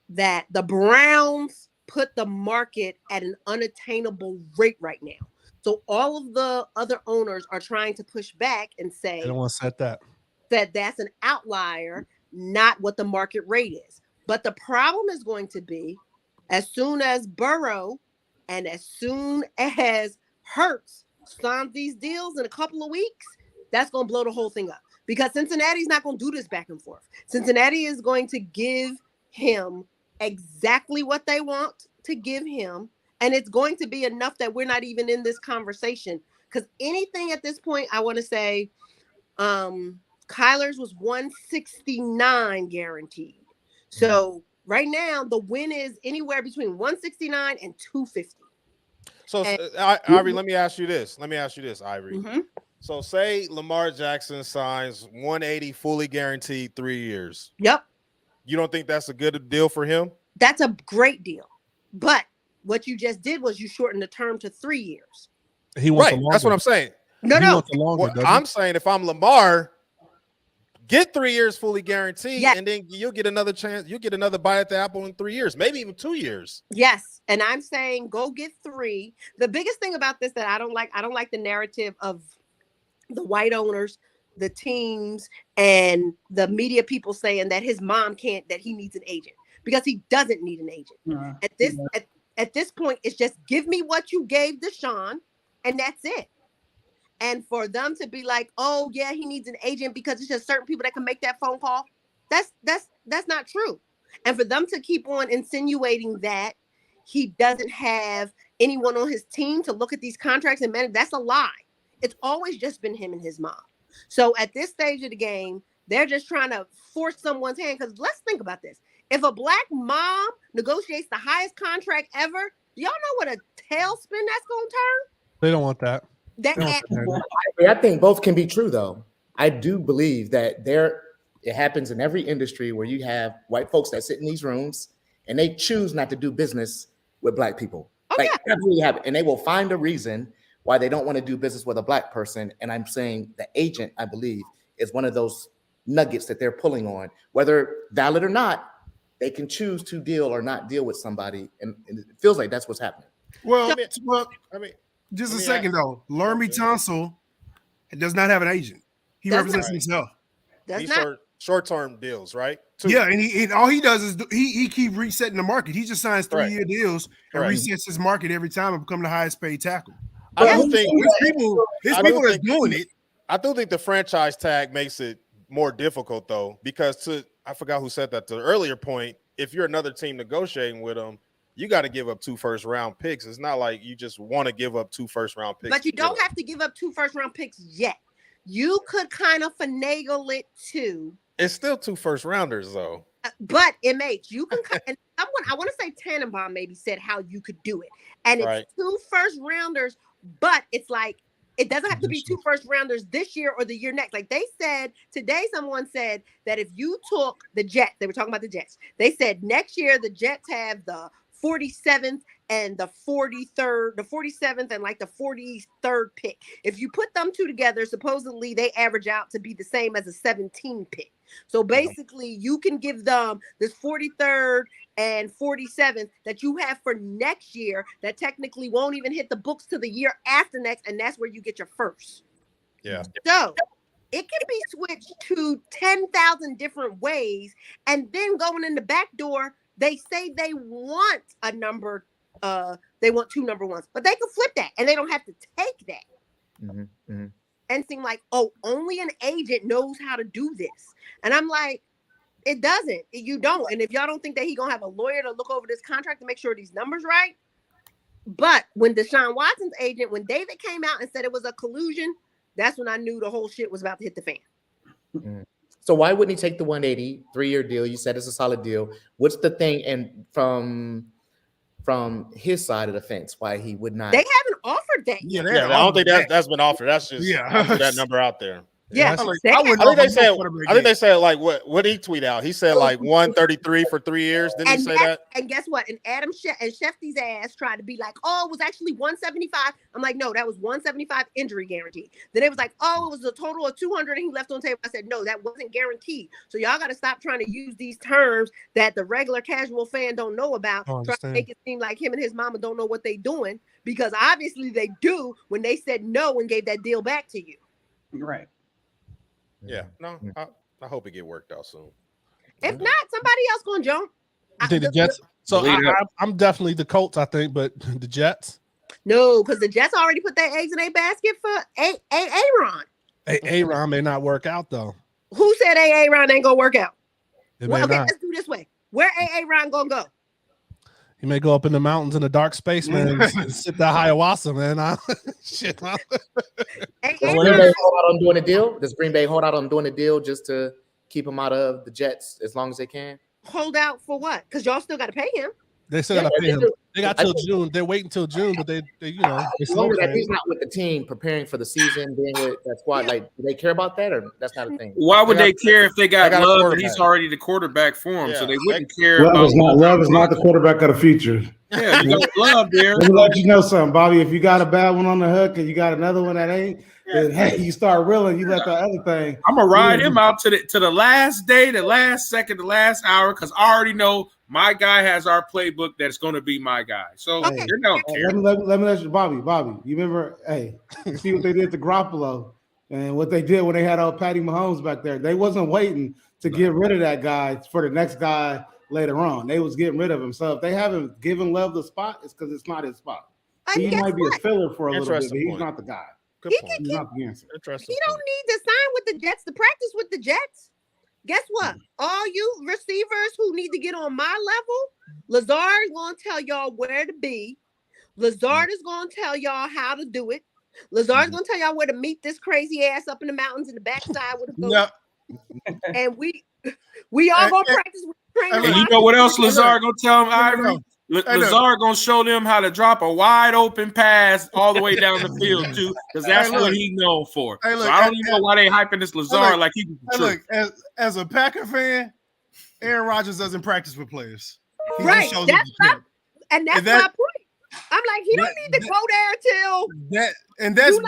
That the Browns put the market at an unattainable rate right now. So all of the other owners are trying to push back and say, I don't want to set that that's an outlier, not what the market rate is. But the problem is going to be as soon as Burrow and as soon as Hurts sign these deals in a couple of weeks, that's going to blow the whole thing up because Cincinnati's not going to do this back and forth. Cincinnati is going to give him exactly what they want to give him. And it's going to be enough that we're not even in this conversation because anything at this point, I want to say Kyler's was 169 guaranteed. So right now, the win is anywhere between 169 and 250. So, Ivory, let me ask you this, Ivory. Mm-hmm. So say Lamar Jackson signs 180 fully guaranteed 3 years. Yep. You don't think that's a good deal for him? That's a great deal. But what you just did was you shortened the term to 3 years. He wants that's what I'm saying. He wants it longer, doesn't he? I'm saying if I'm Lamar, get 3 years fully guaranteed, Yes. and then you'll get another chance. You'll get another bite at the apple in 3 years, maybe even 2 years. Yes, and I'm saying go get 3. The biggest thing about this that I don't like the narrative of the white owners, the teams, and the media people saying that his mom can't, that he needs an agent, because he doesn't need an agent. At this point, it's just give me what you gave Deshaun, and that's it. And for them to be like, oh yeah, he needs an agent because it's just certain people that can make that phone call, that's not true. And for them to keep on insinuating that he doesn't have anyone on his team to look at these contracts and manage, that's a lie. It's always just been him and his mom. So at this stage of the game, they're just trying to force someone's hand. Because let's think about this. If a black mom negotiates the highest contract ever, do y'all know what a tailspin that's going to turn? They don't want that. I think both can be true, though. I do believe that it happens in every industry where you have white folks that sit in these rooms and they choose not to do business with black people. That really happen. And they will find a reason why they don't want to do business with a black person. And I'm saying the agent, I believe, is one of those nuggets that they're pulling on. Whether valid or not, they can choose to deal or not deal with somebody. And it feels like that's what's happening. Well, just a second, though. Laremy Tunsil does not have an agent. He represents himself. These are short-term deals, right? Yeah, and all he does is he keep resetting the market. He just signs 3-year deals and resets his market every time and become the highest paid tackle. I do think there's people that's doing it. I do think the franchise tag makes it more difficult, though, because I forgot who said that to the earlier point. If you're another team negotiating with them, you got to give up 2 first-round picks. It's not like you just want to give up 2 first-round picks. But you don't have to give up 2 first-round picks yet. You could kind of finagle it too. It's still 2 first-rounders, though. But it makes you can. And someone, I want to say Tannenbaum maybe said how you could do it, and it's 2 first-rounders. But it's like it doesn't have to be 2 first-rounders this year or the year next. Like they said today, someone said that if you took the Jets, they were talking about the Jets. They said next year the Jets have the 47th and the 43rd, the 47th and like the 43rd pick. If you put them 2 together, supposedly they average out to be the same as a 17 pick. So basically you can give them this 43rd and 47th that you have for next year that technically won't even hit the books to the year after next, and that's where you get your first. Yeah. So it can be switched to 10,000 different ways, and then going in the back door, they say they want a number, they want 2 number ones, but they can flip that and they don't have to take that. And seem like, oh, only an agent knows how to do this. And I'm like, it doesn't. You don't. And if y'all don't think that he's gonna have a lawyer to look over this contract to make sure these numbers right. But when Deshaun Watson's agent, when David came out and said it was a collusion, that's when I knew the whole shit was about to hit the fan. So why wouldn't he take the 180 3-year deal? You said it's a solid deal. What's the thing? And from his side of the fence, why he would not? They haven't offered that yet. I don't think that's been offered. That's just that number out there. Yeah, I think they said like what did he tweet out? He said like 133 for 3 years. Didn't he say that? And guess what? And Adam and Shefty's ass tried to be like, oh, it was actually 175. I'm like, no, that was 175 injury guarantee. Then it was like, oh, it was a total of 200 and he left on the table. I said, no, that wasn't guaranteed. So y'all got to stop trying to use these terms that the regular casual fan don't know about, trying to make it seem like him and his mama don't know what they doing, because obviously they do when they said no and gave that deal back to you. Right. Yeah, no, I hope it get worked out soon. If not, somebody else gonna jump. You think the Jets? So I'm definitely the Colts, I think, but the Jets? No, because the Jets already put their eggs in a basket for Aaron. Aaron may not work out though. Who said Aaron ain't gonna work out? Well, okay, let's do this way. Where Aaron gonna go? He may go up in the mountains in the dark space, man, and sit that ayahuasca, man. Shit. Does Green Bay hold out on doing a deal? Does Green Bay hold out on doing a deal just to keep him out of the Jets as long as they can? Hold out for what? Because y'all still got to pay him. They still got to pay him. They got till June. They're waiting till June, but they as long as he's not with the team, preparing for the season, being with that squad, like, do they care about that, or that's not a thing? Why would they care if they got Love and he's already the quarterback for him? So they wouldn't care. Love is not the quarterback of the future. Yeah, you got Love there. Let me let you know something, Bobby. If you got a bad one on the hook and you got another one that ain't, then hey, you start reeling, you let the other thing. I'm gonna ride him out to the last day, the last second, the last hour, because I already know my guy has our playbook that's going to be my guy. So Hey, they don't care. let me let you, Bobby. You remember? Hey, you see what they did to Garoppolo and what they did when they had old Patty Mahomes back there. They wasn't waiting to get rid of that guy for the next guy later on. They was getting rid of him. So if they haven't given Love the spot, it's because it's not his spot. He might be a filler for a little bit, but he's not the guy. He's not the answer. He don't need to sign with the Jets to practice with the Jets. Guess what? All you receivers who need to get on my level, Lazard is going to tell y'all where to be. Lazard is going to tell y'all how to do it. Lazard is going to tell y'all where to meet this crazy ass up in the mountains in the backside with a goat. And we all going to practice with trainers. And you know what else Lazard going to tell him, Ivory? Lazard going to show them how to drop a wide open pass all the way down the field too, because that's what he's known for. Hey, look, so I don't even know why they hyping this Lazard like he was look, as a Packer fan, Aaron Rodgers doesn't practice with players. He right. just shows That's up my point. I'm like, he don't need to go there till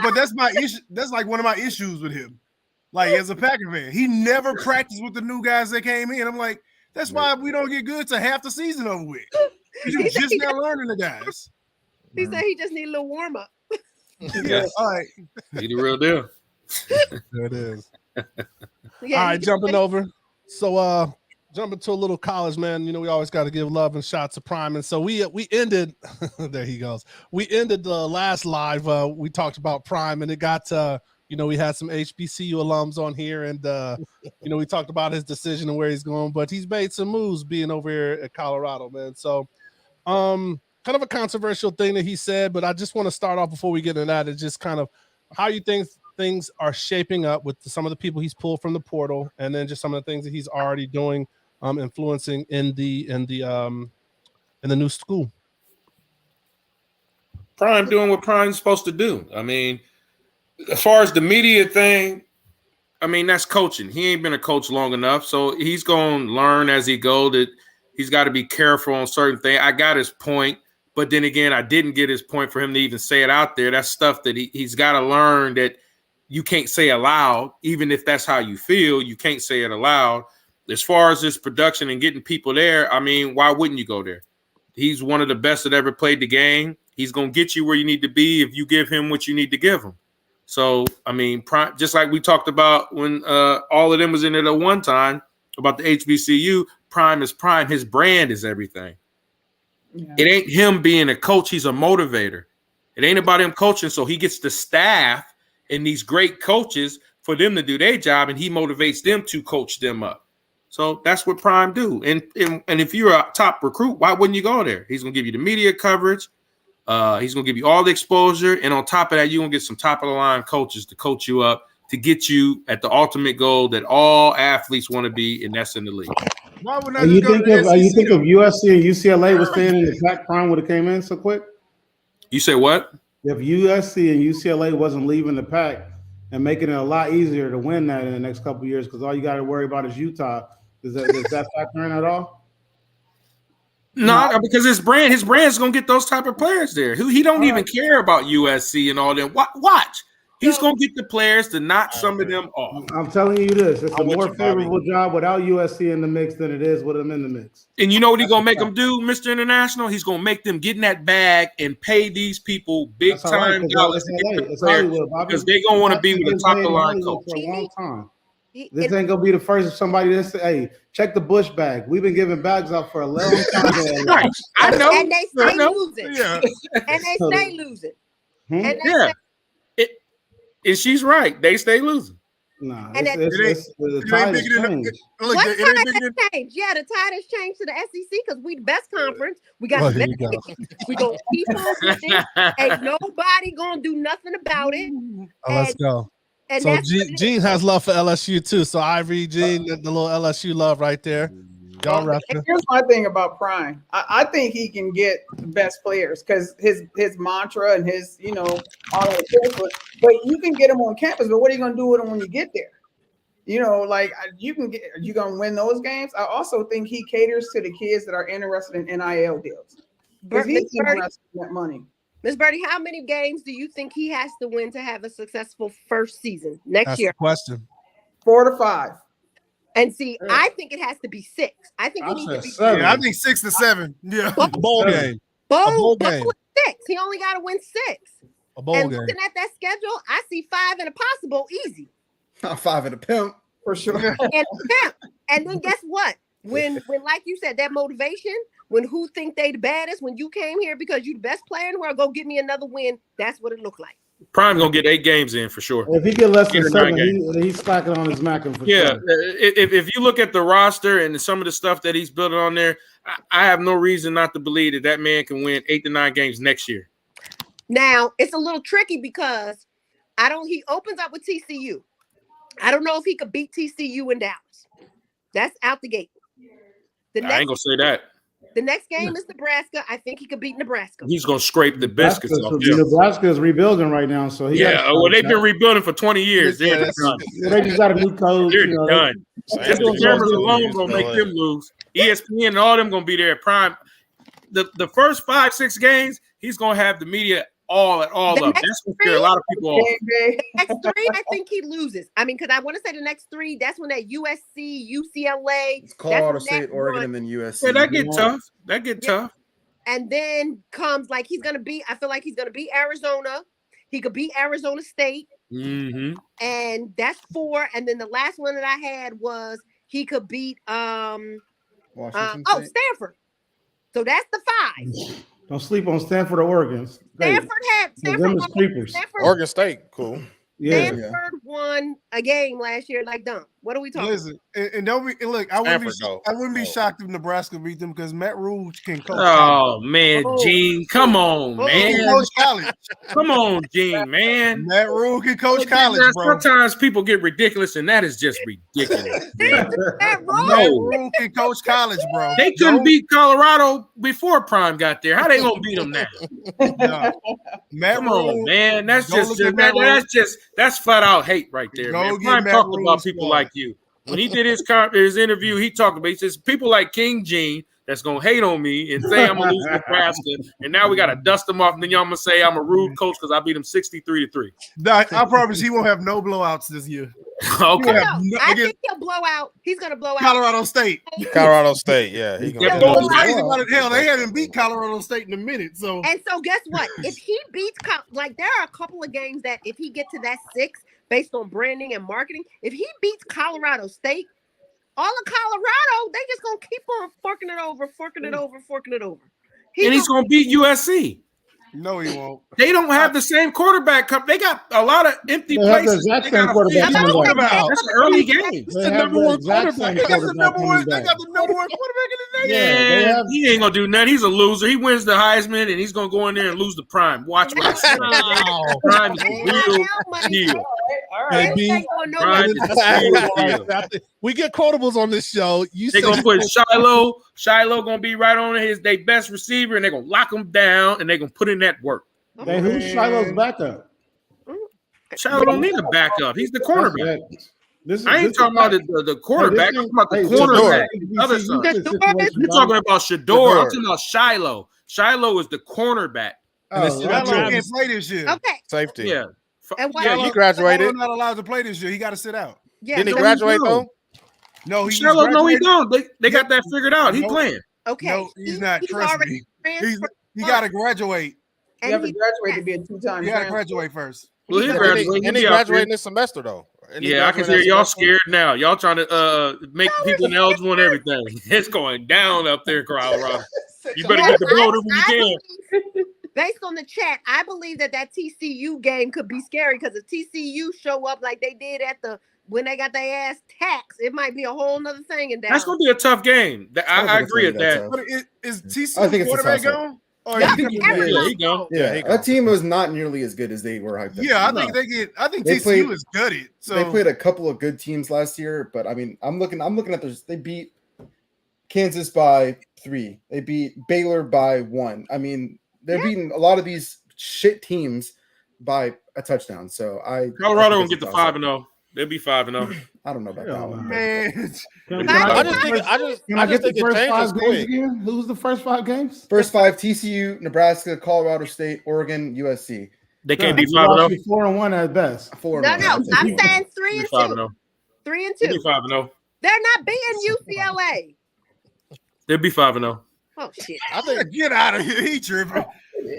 but that's my issue. That's like one of my issues with him. Like as a Packer fan, he never practiced with the new guys that came in. I'm like, that's why we don't get good to half the season over with. You're just not learning the guys. He said he just need a little warm up. Yeah, all right. He the real deal. There it is. Yeah, all right, jumping over. So jumping to a little college, man. You know, we always got to give love and shots to Prime. And so we ended there he goes. We ended the last live. We talked about Prime, and it got you know, we had some HBCU alums on here, and you know, we talked about his decision and where he's going, but he's made some moves being over here at Colorado, man. So kind of a controversial thing that he said, but I just want to start off before we get into that. It's just kind of how you think things are shaping up with some of the people he's pulled from the portal, and then just some of the things that he's already doing, influencing in the new school. Prime doing what Prime's supposed to do. I mean, as far as the media thing, I mean, that's coaching. He ain't been a coach long enough, so he's going to learn as he go that he's got to be careful on certain things. I got his point, but then again, I didn't get his point for him to even say it out there. That's stuff that he's got to learn that you can't say aloud, even if that's how you feel. You can't say it aloud. As far as this production and getting people there, I mean, why wouldn't you go there? He's one of the best that ever played the game. He's going to get you where you need to be if you give him what you need to give him. So, I mean, Prime, just like we talked about when all of them was in it at one time about the HBCU, Prime is Prime. His brand is everything. Yeah. It ain't him being a coach. He's a motivator. It ain't about him coaching. So he gets the staff and these great coaches for them to do their job, and he motivates them to coach them up. So that's what Prime do. And if you're a top recruit, why wouldn't you go there? He's going to give you the media coverage. He's going to give you all the exposure. And on top of that, you're going to get some top of the line coaches to coach you up to get you at the ultimate goal that all athletes want to be, and that's in the league. Why would not you think if USC and UCLA was staying in the pack, Prime would have came in so quick? You say what? If USC and UCLA wasn't leaving the pack and making it a lot easier to win that in the next couple of years, because all you got to worry about is Utah. Does that factor in at all? No, because his brand's gonna get those type of players there. He don't even care about USC and all them. Watch. He's gonna get the players to knock some of them off. I'm telling you this: it's a more favorable job without USC in the mix than it is with them in the mix. And you know what he's gonna make them do, Mr. International? He's gonna make them get in that bag and pay these people big time dollars because they're gonna want to be with a top of the line coach for a long time. This ain't gonna be the first of somebody that say, "Hey, check the Bush bag." We've been giving bags out for a long time. Right. I know. And they stay losing. Yeah. And they stay losing. And and she's right. They stay losing. Nah, and the tide has changed. What tide has changed? Yeah, the tide has changed to the SEC because we the best conference. We got the best. We gonna keep on with it. Ain't nobody gonna do nothing about it. Let's go. And so Gene has love for LSU too. So Ivory, Gene, the little LSU love right there. Y'all here's my thing about Prime. I think he can get the best players because his mantra and his all that. But you can get him on campus. But what are you gonna do with him when you get there? Are you gonna win those games? I also think he caters to the kids that are interested in NIL deals because he's interested in that money. Miss Birdie, how many games do you think he has to win to have a successful first season next That's year? the question. 4 to 5. And see, I think it has to be 6. I think he needs to be 7. Yeah, I think 6 to 7. Yeah. Bowl game. bowl game. 6. He only got to win 6. A bowl and game. looking at that schedule, I see 5 and a possible easy. Not 5 and a pimp. For sure. And pimp. And then guess what? When like you said, that motivation, when who think they the baddest, when you came here because you the best player in the world, go get me another win. That's what it looked like. Prime gonna get 8 games in for sure. If he get less than 7, 9 games. he's stacking on his Mackin for Yeah, sure. if you look at the roster and some of the stuff that he's building on there, I have no reason not to believe that man can win 8 to 9 games next year. Now it's a little tricky because he opens up with TCU. I don't know if he could beat TCU in Dallas. That's out the gate. I ain't gonna say that. The next game is Nebraska. I think he could beat Nebraska. He's gonna scrape the biscuits off you. Nebraska is rebuilding right now, so they've been rebuilding for 20 years. They're done. They just got a new coach. They're done. Just the cameras alone gonna make them lose. ESPN and all them gonna be there at Prime. The first 5-6 games, he's gonna have the media all of them. That's gonna scare a lot of people off. The next 3, I think he loses. I mean, because I want to say the next 3, that's when that USC, UCLA, It's Colorado State, Oregon, and then USC. Yeah, that get tough. And then comes I feel like he's gonna beat Arizona. He could beat Arizona State. Mm-hmm. And that's 4. And then the last one that I had was he could beat Washington State. Stanford. So that's the 5. Don't sleep on Stanford or Oregon. Stanford Oregon State, cool. Yeah. Stanford won a game last year like dumb. What are we talking Listen, and don't be look. I wouldn't be shocked if Nebraska beat them because Matt Rule can coach. Oh man, Gene, come on, man. Coach college. Come on, Gene, man. Matt Rule can coach college, bro. Sometimes people get ridiculous, and that is just ridiculous. Matt Rule can coach college, bro. They couldn't beat Colorado before Prime got there. How they gonna beat them now? No. Matt Come Rule, on, man. That's just flat out hate right there, man. Prime talked about people like you. When he did his interview, he talked about, he says, people like King Gene that's gonna hate on me and say I'm gonna lose Nebraska, and now we gotta dust them off, and then y'all gonna say I'm a rude coach because I beat him 63-3. I promise he won't have no blowouts this year. Okay. I think he'll blow out. He's gonna blow out Colorado State. Colorado State, yeah. Hell, they haven't beat Colorado State in a minute. So guess what? If he beats there are a couple of games that if he gets to that 6 based on branding and marketing, if he beats Colorado State, all of Colorado, they just gonna keep on forking it over. He's gonna beat USC. No, he won't. They don't have the same quarterback. They got a lot of empty places. They got quarterback. That's an early game. They have the exact same quarterback coming back. They got the number 1 quarterback in the Yeah, have- he ain't gonna do nothing. He's a loser. He wins the Heisman, and he's gonna go in there and lose the Prime. Watch what I say. Prime is a real deal. All right. Prime is a real deal. We get quotables on this show. They're gonna put Shiloh. Shiloh gonna be right on their best receiver, and they're gonna lock him down, and they're gonna put in that work. Hey, who's Shiloh's backup? Shiloh don't need a backup. He's the cornerback. I ain't talking about the quarterback. I'm talking about the cornerback. Other side. You're talking about Shador. I'm talking about Shiloh. Shiloh is the cornerback. Shiloh can't play this year. Okay. Safety. Yeah. He graduated. Shiloh's not allowed to play this year. He got to sit out. Yeah, Didn't he graduate though? No, he don't. They got that figured out. He playing. Okay. No, he's not. Trust me. He got to graduate. You have to graduate to be a 2-time. You got to graduate first. Well, he graduating this semester though. Yeah, I can hear y'all scared now. Y'all trying to make people ineligible and everything. It's going down up there, Colorado. You better get the vote when you can. Based on the chat, I believe that TCU game could be scary because if TCU show up like they did when they got their ass taxed, it might be a whole nother thing. And that's going to be a tough game. I agree with that. But is TCU quarterback gone? He gone. Yeah, that team was not nearly as good as they were hyped up. Yeah, I think TCU is gutted. So they played a couple of good teams last year, but I mean, I'm looking at this. They beat Kansas by 3. They beat Baylor by 1. I mean, they're beating a lot of these shit teams by a touchdown. So Colorado will get the 5-0. They'll be 5-0. I don't know about that one. Man, I just think the it first changes 5 games quick. again? Who's the first 5 games? First 5: TCU, Nebraska, Colorado State, Oregon, USC. They can't be You lost 5-0. you 4-1 at best. 4-0. No, I'm saying 3 Be and 5-0. 2. 3 and They'll 2. be 5-0. They're not beating UCLA. They'll be 5-0. Oh shit! I think get out of here. He tripping.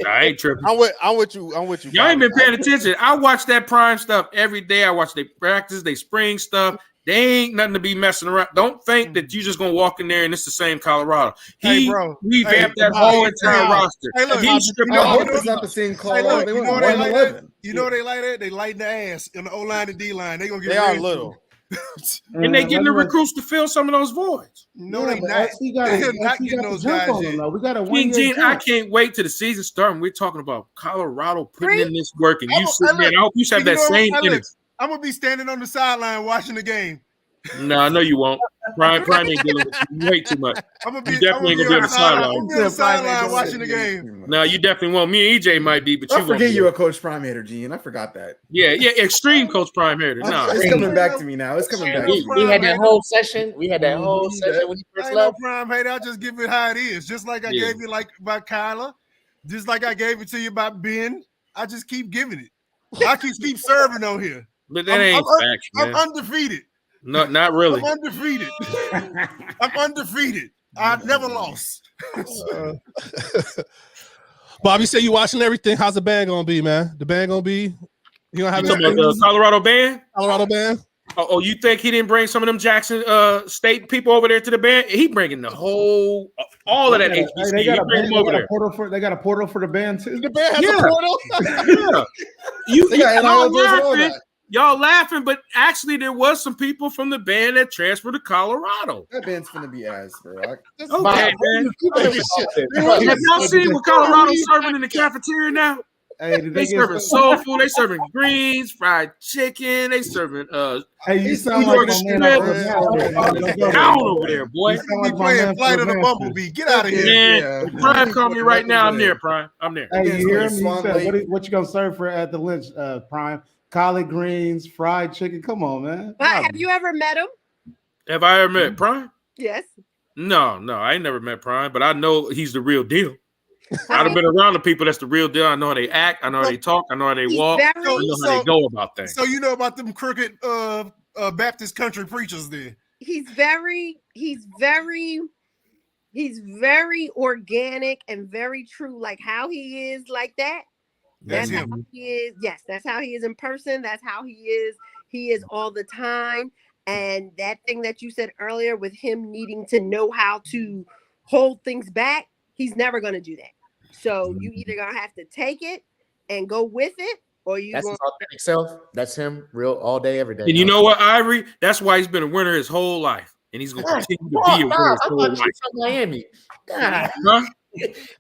I ain't tripping. I'm with you. Y'all ain't been paying attention. I watch that Prime stuff every day. I watch their practice, they spring stuff. They ain't nothing to be messing around. Don't think that you just gonna walk in there and it's the same Colorado. He revamped that whole entire roster. Hey, look, He stripped I all hope it's not the same Colorado. Hey, look, They you went know they like 1-11. that? You know they like that? They lighten the ass in the O-line and D-line. They gonna get They are ready. little. And they getting the recruits to fill some of those voids. No, they not. They're not getting those guys in. We got a King 1-year Gene, I jump. can't wait till the season starts. And we're talking about Colorado putting in this work, and you sit there. And I hope you have that same energy. I'm gonna be standing on the sideline watching the game. No, I know you won't. Prime ain't dealing with you way too much. You definitely ain't gonna be on the sideline. I'm on the sideline watching the game. No, you definitely won't. Me and EJ might be, but you I won't. forget be. you a Coach Prime hater, Gene. I forgot that. Yeah, extreme Coach Prime hater. No, It's coming back to me now. It's coming back. We had that whole session. We had that whole session when he I first ain't no left. prime hater. I just give it how it is. Just like I gave you like about Kyla. Just like I gave it to you about Ben. I just keep giving it. I keep serving on here. But that ain't facts, man. I'm undefeated. No, not really. I'm undefeated. I'm undefeated. I've never lost. Bobby said you watching everything. How's the band gonna be, man? The band gonna be? You gonna have You talking about the Colorado band? Colorado band? Oh, you think he didn't bring some of them Jackson State people over there to the band? He bringing the whole, all of that HBC. They got They a portal for the band too. The band has a portal. Y'all laughing, but actually there was some people from the band that transferred to Colorado. That band's gonna be ass, bro. Okay, man. Have y'all seen what Colorado's serving in the cafeteria now? Hey, they serving soul food. They serving greens, fried chicken. They serving Hey, you sound like my man down over there, boy. You playing Flight of the Bumblebee. Get out of here. Man, if Prime call me right now, I'm there, Prime. I'm there. Hey, you hear me? You said, what you gonna serve for at the lunch, Prime? Collard greens, fried chicken. Come on, man. But have you ever met him? Have I ever met Prime? Yes. No, I ain't never met Prime, but I know he's the real deal. I've been around the people that's the real deal. I know how they act. I know how they talk. I know how they walk. I know how they go about things. So you know about them crooked Baptist country preachers there. He's very organic and very true, like how he is like that. That's how he is. Yes, that's how he is in person. That's how he is. He is all the time. And that thing that you said earlier with him needing to know how to hold things back, he's never going to do that. So you either going to have to take it and go with it, or you That's his authentic self. That's him, real all day, every day. And you know what, Ivory? That's why he's been a winner his whole life. And he's going to continue to be a winner his whole life. From Miami. God. Huh?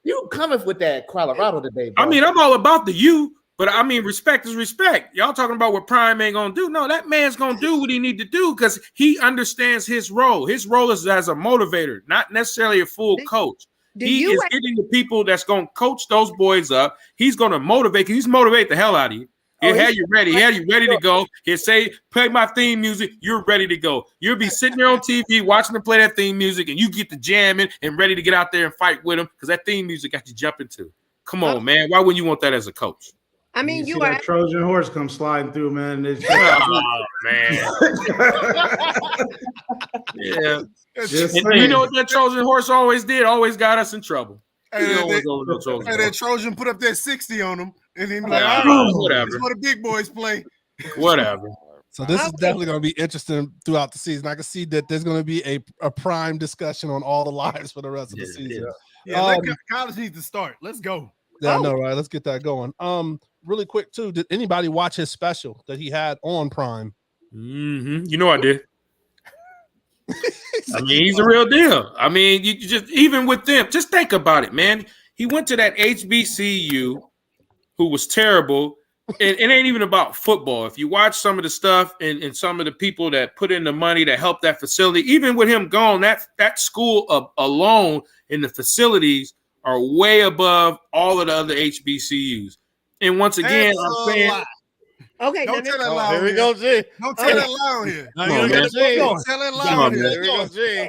You coming with that Colorado today, bro. I mean, I'm all about the you, but I mean, respect is respect. Y'all talking about what Prime ain't gonna do. No, that man's gonna do what he need to do because he understands his role. His role is as a motivator, not necessarily a full coach. He is getting the people that's gonna coach those boys up. He's gonna motivate. He's motivate the hell out of you. He'll have you ready. He'll have you ready to go. He'll say, play my theme music. You're ready to go. You'll be sitting there on TV watching them play that theme music, and you get to jamming and ready to get out there and fight with them because that theme music got you jumping to. Come on, man. Why wouldn't you want that as a coach? I mean, you are Trojan horse come sliding through, man. Oh, man. Yeah. And you know what that Trojan horse always did? Always got us in trouble. And that Trojan put up that 60 on him, and then like, all right, whatever. That's what the big boys play. Whatever. So this is definitely going to be interesting throughout the season. I can see that there's going to be a prime discussion on all the lives for the rest of the season. Yeah, college needs to start. Let's go. Yeah, I know, right? Let's get that going. Really quick too. Did anybody watch his special that he had on Prime? Mm-hmm. You know I did. I mean, he's a real deal. I mean, you just even with them, just think about it, man. He went to that HBCU, who was terrible. And it ain't even about football. If you watch some of the stuff and some of the people that put in the money to help that facility, even with him gone, that school alone in the facilities are way above all of the other HBCUs. And once again, I'm saying Okay, Don't tell that Oh, lie. here on we here. go, G. Don't tell that lie on here. Here we go, G. Don't tell that lie Come on on, here. man. Here we go, G.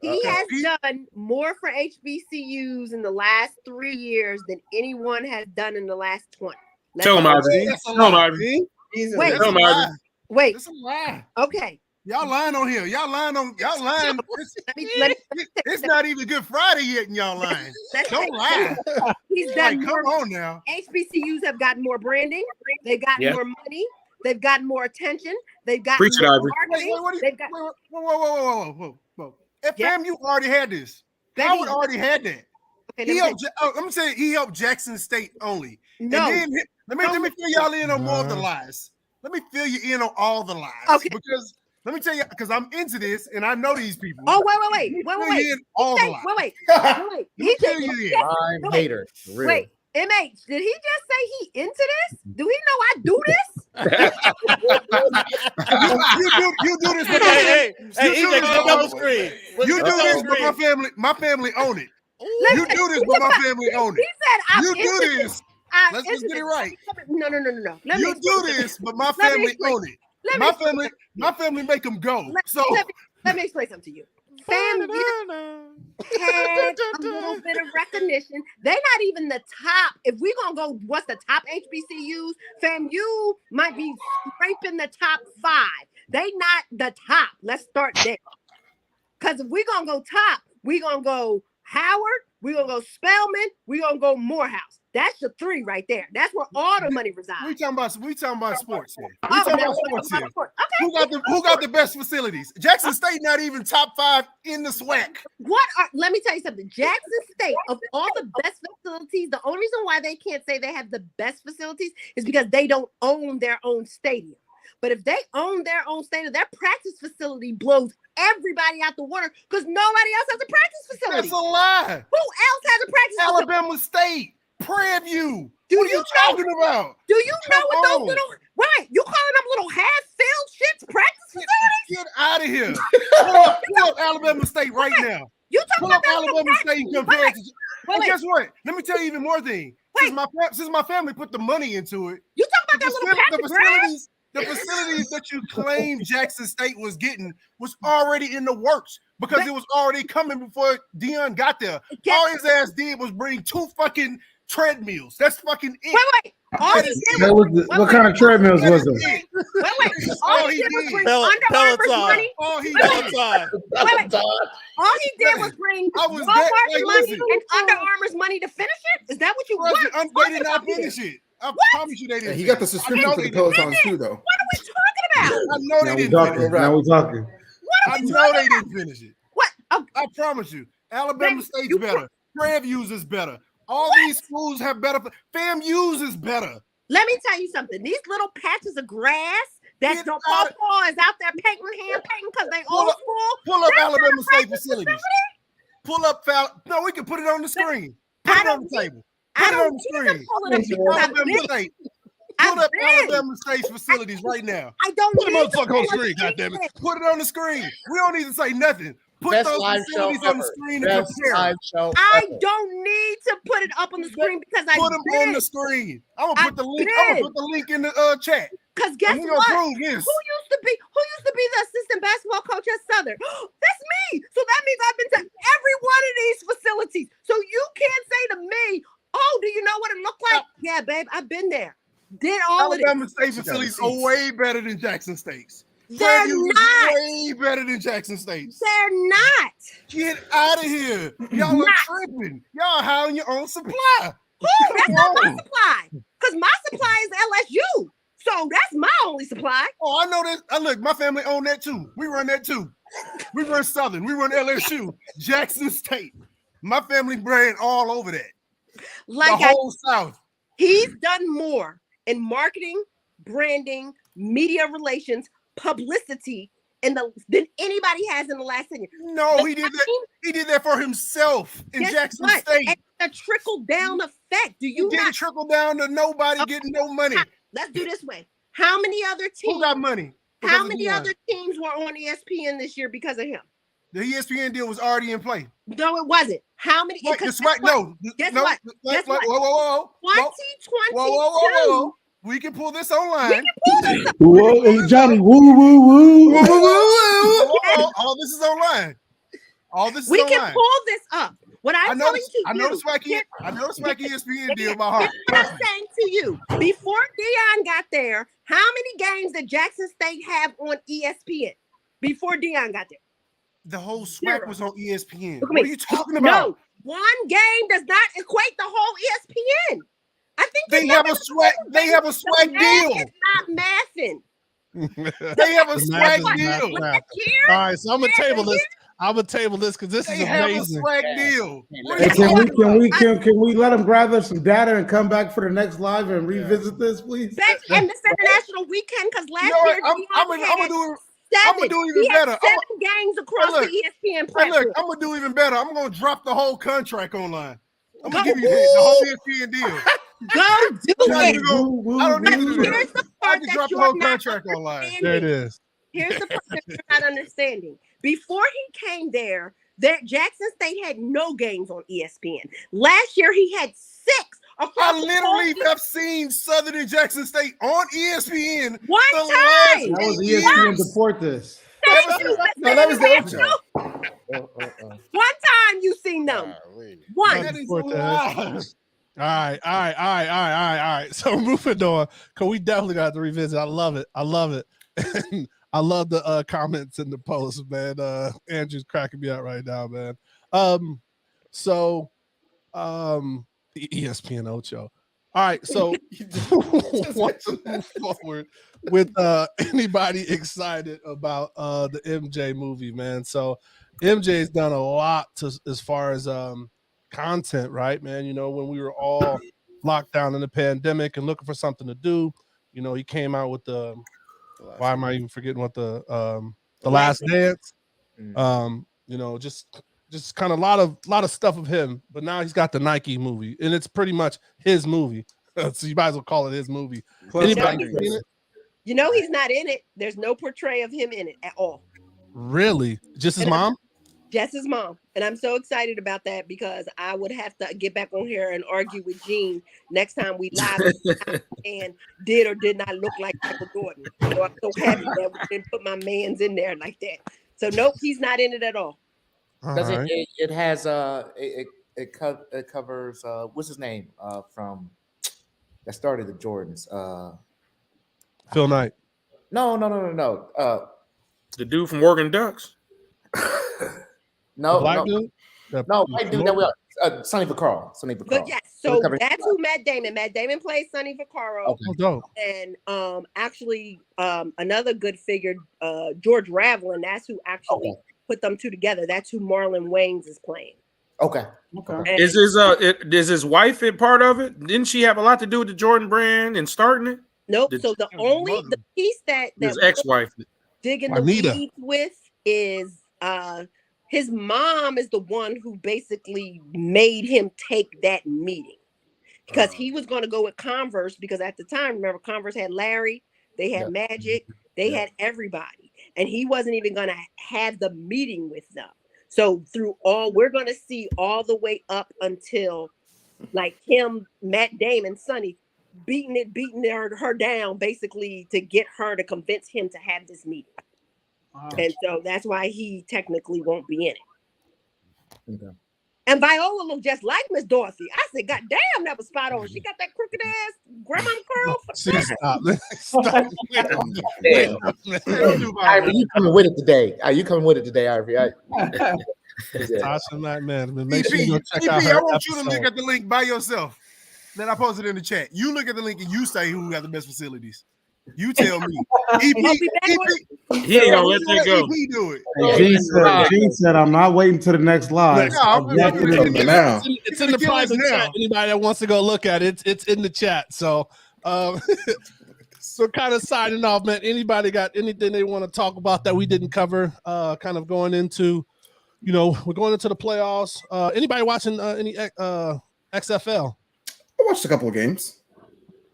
He has done more for HBCUs in the last 3 years than anyone has done in the last 20. Tell him, Ivory. That's a Tell him, lie. Ivory. Jesus. Wait. That's a Tell him, lie. Ivory. Wait. That's a lie. Okay. Y'all lying on here. Y'all lying. Let me It's not even Good Friday yet, and y'all lying. Don't lie. He's Like, done come more. on now. HBCUs have gotten more branding. They've gotten Yeah. more money. They've gotten more attention. They've gotten Preach it, more Ivory. marketing. Wait, what do you, They've got, whoa. Yeah. FAMU already had this. Baby. Howard already had that. Okay, He helped. I'm gonna say he helped Jackson State only. No. And then let me fill y'all in on more of the lies. Let me fill you in on all the lies. Okay. Because let me tell you, because I'm into this and I know these people. Oh, Let me fill you in all the lies. Wait. Let me He fill just, you in. I'm hater. Real. wait, MH, did he just say he into this? Do he know I do this? You do this. But Hey, you EJ, do this, go but double screen. You do this, but my family own it. You do this, but my family own He it. said I'm You into do this. this. I'm Let's into just get it this. right. No. Let me You explain do something. this, but my Let me family explain- own it. let me My explain family make them go. So let me explain something to you. FAMU had a little bit of recognition. They're not even the top. If we're gonna go, what's the top HBCUs? FAMU might be scraping the top 5. They not the top. Let's start there. Because if we're gonna go top, we're gonna go Howard, we're gonna go Spelman, we're gonna go Morehouse. That's the 3 right there. That's where all the money resides. we talking about sports here. We Oh, talking now about we're sports talking here. about sports. Okay. Who got the best facilities? Jackson State not even top 5 in the SWAC. Let me tell you something. Jackson State, of all the best facilities, the only reason why they can't say they have the best facilities is because they don't own their own stadium. But if they own their own stadium, their practice facility blows everybody out the water because nobody else has a practice facility. That's a lie. Who else has a practice facility? Alabama State, Prairie View. Do What are you you talking about? Do you know Come what those on. little you calling them little half-filled shits practice facilities? Get out of here. Pull up Alabama State right now. You talking Pull about up that Alabama little State and practice- compare it to. Wait, And guess what? Let me tell you even more thing. Since my family put the money into it, You talking about that little patch of grass? the facilities that you claim Jackson State was getting was already in the works because it was already coming before Dion got there. All his ass did was bring 2 fucking treadmills. That's fucking it. Wait. All he did What kind of treadmills was it? Wait. All he did was bring Under Armour's money. All he Wait. All he did was bring Walmart's money and Under Armour's money to finish it? Is that what you want? They did not finish it. I promise you they didn't. He got the subscription for the Pelotons too, though. What are we talking about? I know Now they we didn't talking. finish it. Now we talking. I know they didn't finish it. What? I promise you. Alabama State's better. Prairie Views is better. All these schools have better. FAMU's is better. Let me tell you something. These little patches of grass that don't Paul is out there painting because they old school. Pull up Alabama State facilities. Pull up. No, we can put it on the screen. Put it on the table. Put it on the screen. Alabama State. Put up Alabama State's facilities right now. I don't put need them on the screen. Goddammit. Put it on the screen. We don't need to say nothing. Put Best those live show facilities on the ever. screen Best and compare. live show I ever. don't need to put it up on the screen because I Put them on the screen. I'm gonna put the link. I'm gonna put the link in the chat. Because guess And we what? gonna prove this. Who used to be the assistant basketball coach at Southern? That's me. So that means I've been to every one of these facilities. So you can't say to me, "Oh, do you know what it looked like?" Yeah, babe, I've been there. Did all Alabama of State facilities are way better than Jackson State's. They're Fairview is not. way better than Jackson State's. They're not. Get out of here. Y'all are tripping. Y'all high on your own supply. Who? That's not my supply. Because my supply is LSU. So that's my only supply. Oh, I know that. Look, my family own that too. We run that too. We run Southern. We run LSU. Jackson State. My family brand all over that. Like the whole South. He's done more in marketing, branding, media relations, publicity than anybody has in the last 10 years. No, he did that. He did that for himself in Jackson State. And a trickle down effect. Do you didn't trickle down to nobody getting no money? Let's do this way. How many other teams? Who got money? How many other teams were on ESPN this year because of him? The ESPN deal was already in play. No, it wasn't. How many? Wait, Guess what? No. Guess No. what? Guess what? Whoa. 2022. We can pull this online. Whoa, hey, Johnny, woo, woo, woo. All this is online. All this is We online. can pull this up. What I'm telling you, I know the swaggy ESPN deal by heart. I'm saying to you, before Deion got there, how many games did Jackson State have on ESPN before Deion got there? The whole swag was on ESPN. Look at What me. are you talking about? No, one game does not equate the whole ESPN. I think They have a swag. They have a swag deal. It's not mathing. They have a swag deal. Last year, All right, so I'm gonna table this. I'm gonna table this because this is They have a amazing. swag deal. Hey, can we let them gather some data and come back for the next live and revisit this, please? and this international weekend because last You know what? year I'm gonna do even he had better. 7 games across Hey, look. the ESPN Hey, platform. look, I'm gonna do even better. I'm gonna drop the whole contract online. I'm gonna give you the whole ESPN deal. Go do it. I don't need to do Here's that. the I part can that drop the you're whole not contract online. There it is. Here's the part that you're not understanding. Before he came there, Jackson State had no games on ESPN. Last year, he had 6 across I literally have seen Southern and Jackson State on ESPN one the time. last That was 8 ESPN years. Deport this. Thank you. No, that was the Ocho. One time you seen them. One. That is a lie. All right. So moving on, because we definitely got to revisit. I love it. I love the comments in the post, man. Andrew's cracking me out right now, man. ESPN Ocho. All right, so want to move forward with anybody excited about the MJ movie, man. So MJ's done a lot as far as content, right, man? You know, when we were all locked down in the pandemic and looking for something to do, you know, he came out with the why am I even forgetting what the Last Dance? You know, just kind of a lot of stuff of him, but now he's got the Nike movie, and it's pretty much his movie. So you might as well call it his movie. Anybody seen it? You know he's not in it. There's no portray of him in it at all. Really? Just his mom? Just his mom. And I'm so excited about that because I would have to get back on here and argue with Gene next time we live and did or did not look like Michael Jordan. So I'm so happy that we didn't put my mans in there like that. So nope, he's not in it at all. Does it has it covers what's his name from that started the Jordans? Phil Knight. No. The dude from Oregon Ducks. No, Black no, dude? no, white dude that we Sonny Vaccaro. But yes, so that's who Matt Damon plays Sonny Vaccaro. Okay. Dope. And actually another good figure, George Raveling, that's who actually put them two together. That's who Marlon Wayans is playing. Okay. And Is his wife a part of it? Didn't she have a lot to do with the Jordan brand and starting it? Nope. So the piece that His ex-wife. digging the weeds with is his mom is the one who basically made him take that meeting because he was going to go with Converse because at the time, remember, Converse had Larry, they had Magic, they had everybody, and he wasn't even going to have the meeting with them. So we're going to see all the way up until like him, Matt Damon, Sonny beating her down basically to get her to convince him to have this meeting. And so that's why he technically won't be in it. Okay. And Viola looked just like Miss Dorothy. I said, God damn, that was spot on. She got that crooked ass grandma curl. Stop. Ivory, you coming with it today? Are you coming with it today, Ivory? Awesome, man. Make EP, sure you go check out EP, her I want you to episode. look at the link by yourself. Then I posted it in the chat. You look at the link and you say who got the best facilities. You tell me. EP, He ain't gonna let that go. EP do it. Gene said, I'm not waiting to the next live. It's in the private chat. Anybody that wants to go look at it, it's in the chat. So, so kind of signing off, man. Anybody got anything they want to talk about that we didn't cover? Kind of going into, you know, we're going into the playoffs. Anybody watching any XFL? I watched a couple of games.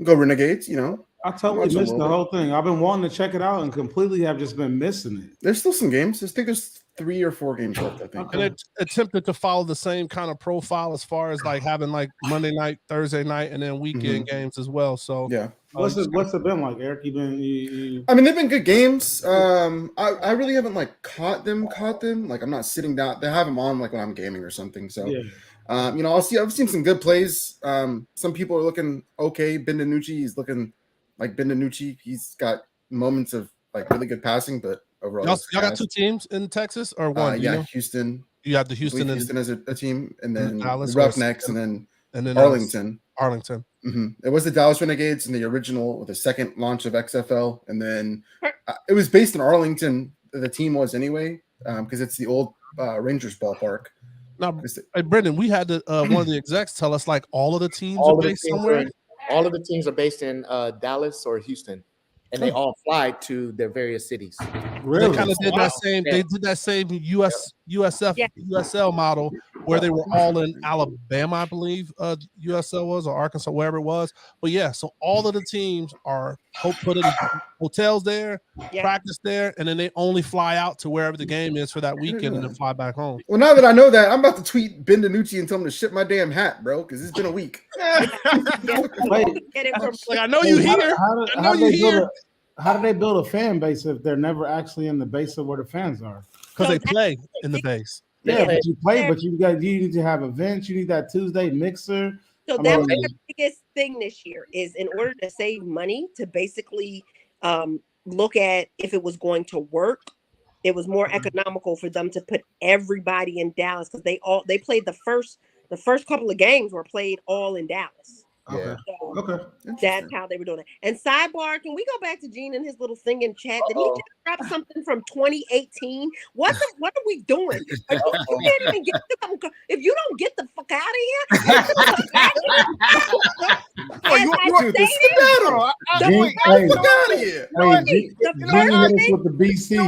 Go Renegades, you know. I totally missed the whole thing. I've been wanting to check it out and completely have just been missing it. There's still some games. I think there's 3 or 4 games left, I think. And it attempted to follow the same kind of profile as far as like having like Monday night, Thursday night, and then weekend games as well. So What's it been like, Eric? You... I mean, they've been good games. I really haven't like caught them. Like I'm not sitting down. They have them on like when I'm gaming or something. So, you know, I've seen some good plays. Some people are looking okay. Ben DiNucci, he's looking like Ben DiNucci. He's got moments of like really good passing, but overall, y'all got two teams in Texas or one? Yeah, Houston. You have the Houston as a team, and then Dallas, the Roughnecks, and then Arlington. Mm-hmm. It was the Dallas Renegades in the original, with the second launch of XFL, and then it was based in Arlington. The team was anyway, because it's the old Rangers ballpark. Now, hey, Brendan, we had one of the execs tell us like all of the teams are based somewhere. All of the teams are based in Dallas or Houston, and they all fly to their various cities. Really? They kind of did that same. They did that same USL model where they were all in Alabama, I believe. USL was, or Arkansas, wherever it was. But yeah, so all of the teams are put in hotels there, practice there, and then they only fly out to wherever the game is for that weekend, and then fly back home. Well, now that I know that, I'm about to tweet Ben DiNucci and tell him to ship my damn hat, bro, because it's been a week. Like, I know you here. I know you here. How do they build a fan base if they're never actually in the base of where the fans are? Because they play in the base. Yeah, but you play, but you need to have events. You need that Tuesday mixer. So that was the biggest thing this year is in order to save money to basically look at if it was going to work. It was more economical for them to put everybody in Dallas because they played the first couple of games were played all in Dallas. Okay. So okay. That's how they were doing it. And sidebar, can we go back to Gene and his little thing in chat? Did he just drop something from 2018? What are we doing? You can't even get if you don't get the fuck out of here. With the BC.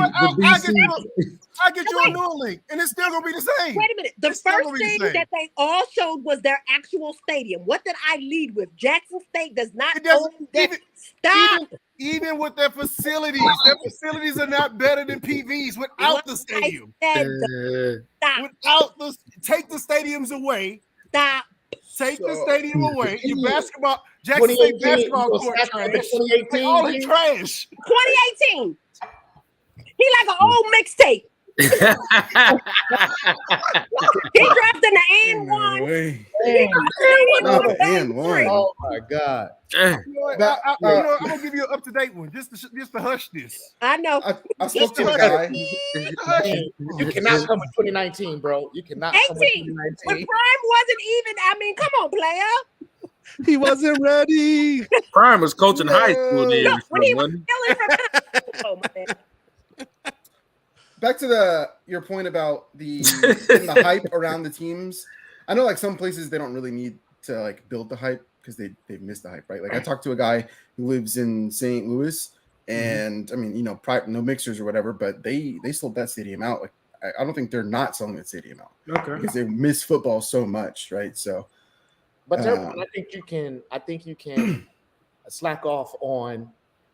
I get you a new link, and it's still gonna be the same. Wait a minute. The first thing that they all showed was their actual stadium. What did I lead with? Jackson State does not own that. Stop. Even with their facilities are not better than PV's without the stadium. Stop. Take the stadiums away. Stop. Take the stadium away. Your basketball, Jackson State basketball court trash. 2018. All the trash. 2018. He like an old mixtape. He dropped in the N1. Oh my God! I'm gonna give you an up-to-date one, just to hush this. I know. I spoke to a guy. You cannot come in 2019, bro. You cannot. 18. Come in 2019. When Prime wasn't even. I mean, come on, player. He wasn't ready. Prime was coaching high school then. Look, when he was oh man. Back to your point about the hype around the teams. I know like some places they don't really need to like build the hype because they've missed the hype, right? Like I talked to a guy who lives in St. Louis, and I mean, you know, no mixers or whatever, but they sold that stadium out. Like I don't think they're not selling that stadium out, because they miss football so much, right? So, but I think you can slack off on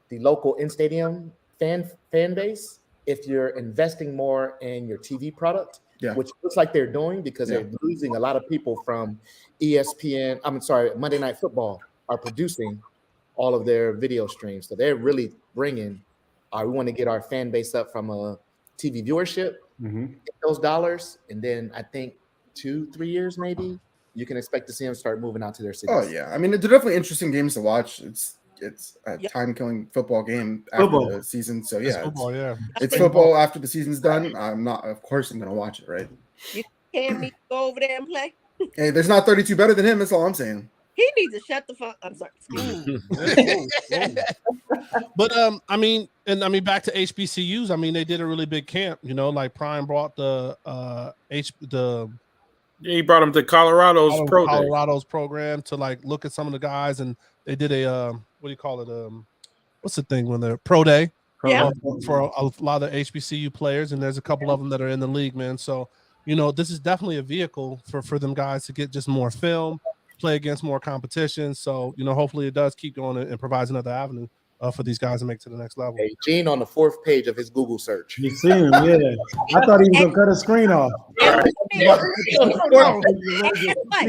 the local in-stadium fan base if you're investing more in your TV product, which looks like they're doing, because they're losing a lot of people from ESPN. Monday Night Football are producing all of their video streams. So they're really bringing, we want to get our fan base up from a TV viewership, get those dollars. And then I think 2-3 years, maybe, you can expect to see them start moving out to their cities. Oh yeah. I mean, they're definitely interesting games to watch. It's a time-killing football game after the season. So yeah, it's football after the season's done. Of course I'm gonna watch it, right? You can't go over there and play. Hey, there's not 32 better than him. That's all I'm saying. He needs to shut the fuck. I'm sorry. But I mean, back to HBCUs. I mean, they did a really big camp. You know, like Prime brought he brought them to Colorado's program to like look at some of the guys, and they did a what do you call it? What's the thing when they're pro day? For a lot of HBCU players, and there's a couple of them that are in the league, man. So, you know, this is definitely a vehicle for them guys to get just more film, play against more competition. So, you know, hopefully it does keep going and provides another avenue for these guys to make to the next level. Hey, Gene on the 4th page of his Google search. You see him, yeah. I thought he was gonna cut his screen off. He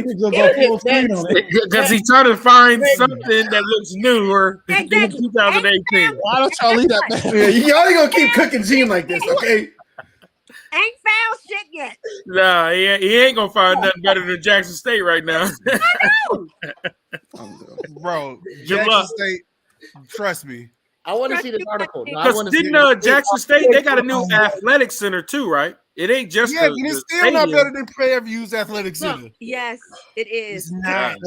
could just go full screen on it. Because he's trying to find something that looks newer than 2018. Why don't y'all leave that man? Yeah, y'all ain't gonna keep cooking Gene like this, okay? Ain't found shit yet. Nah, he ain't gonna find nothing better than Jackson State right now. Bro, Good Jackson luck. State, trust me. I want to see this article. No, I Because wanna see didn't it. Jackson State, they got a new athletic center too, right? It ain't just Yeah, the and it's still not stadium. better than Fairview's Athletic Center. Yes, it is. Not.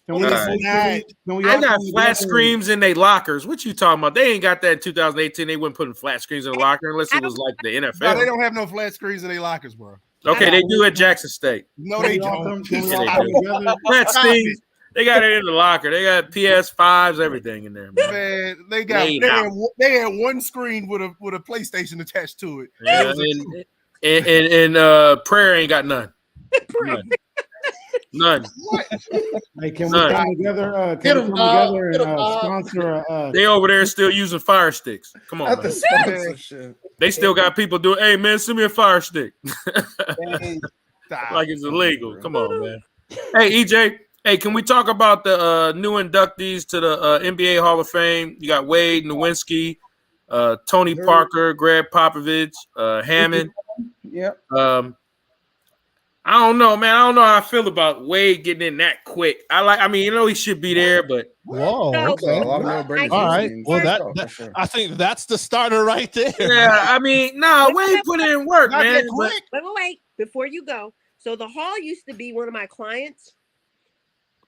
Can we Alright. They got flat screens in their lockers. What you talking about? They ain't got that in 2018. They wouldn't put flat screens in the locker unless it was like the NFL. No, they don't have no flat screens in their lockers, bro. Okay, they do at Jackson State. No, they don't. Yeah, they do. Flat screens. They got it in the locker. They got PS5s, everything in there, man. Man, they had one screen with a PlayStation attached to it. Yeah, and Prayer ain't got none. None. Hey, can we None. come together? Get Can we 'em, come dog. together Get 'em, and dog. sponsor? They over there still using fire sticks. Come on, Not the man. sponsorship. They still got people doing, hey man, send me a fire stick. Like it's illegal. Come on, man. Hey, EJ. Hey, can we talk about the new inductees to the NBA Hall of Fame? You got Wade, Nowinski, Tony Parker, Greg Popovich, Hammond. Yep. I don't know, man. I don't know how I feel about Wade getting in that quick. I mean, you know, he should be there, but Whoa, okay. A lot of no-brainers. All right. Means- Well, Oh, for sure. I think that's the starter right there. yeah, I mean, no, Wade put in work, Not man. that but- quick. Wait. Before you go. So the hall used to be one of my clients.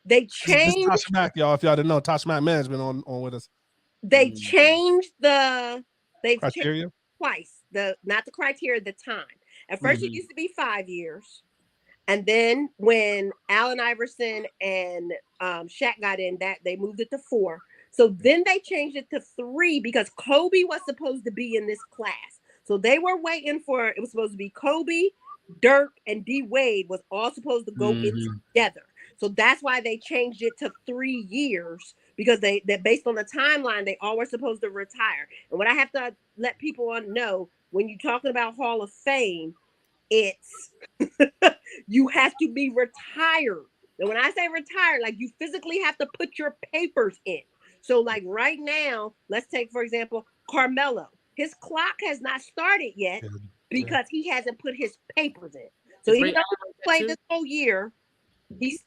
They This is changed. Tasha Mack, y'all. If y'all didn't know, Tasha Mack management on with us. They changed the. They've Criteria? changed twice. Not the criteria. The time. At 1st Mm-hmm. it used to be 5 years, and then when Allen Iverson and Shaq got in, that they moved it to 4. So then they changed it to 3 because Kobe was supposed to be in this class. So they were waiting for it was supposed to be Kobe, Dirk, and D Wade was all supposed to go in together. So that's why they changed it to 3 years because they based on the timeline, they all were supposed to retire. And what I have to let people know when you're talking about Hall of Fame, it's you have to be retired. And when I say retired, like you physically have to put your papers in. So like right now, let's take, for example, Carmelo. His clock has not started yet because he hasn't put his papers in. So even though he played this whole year, his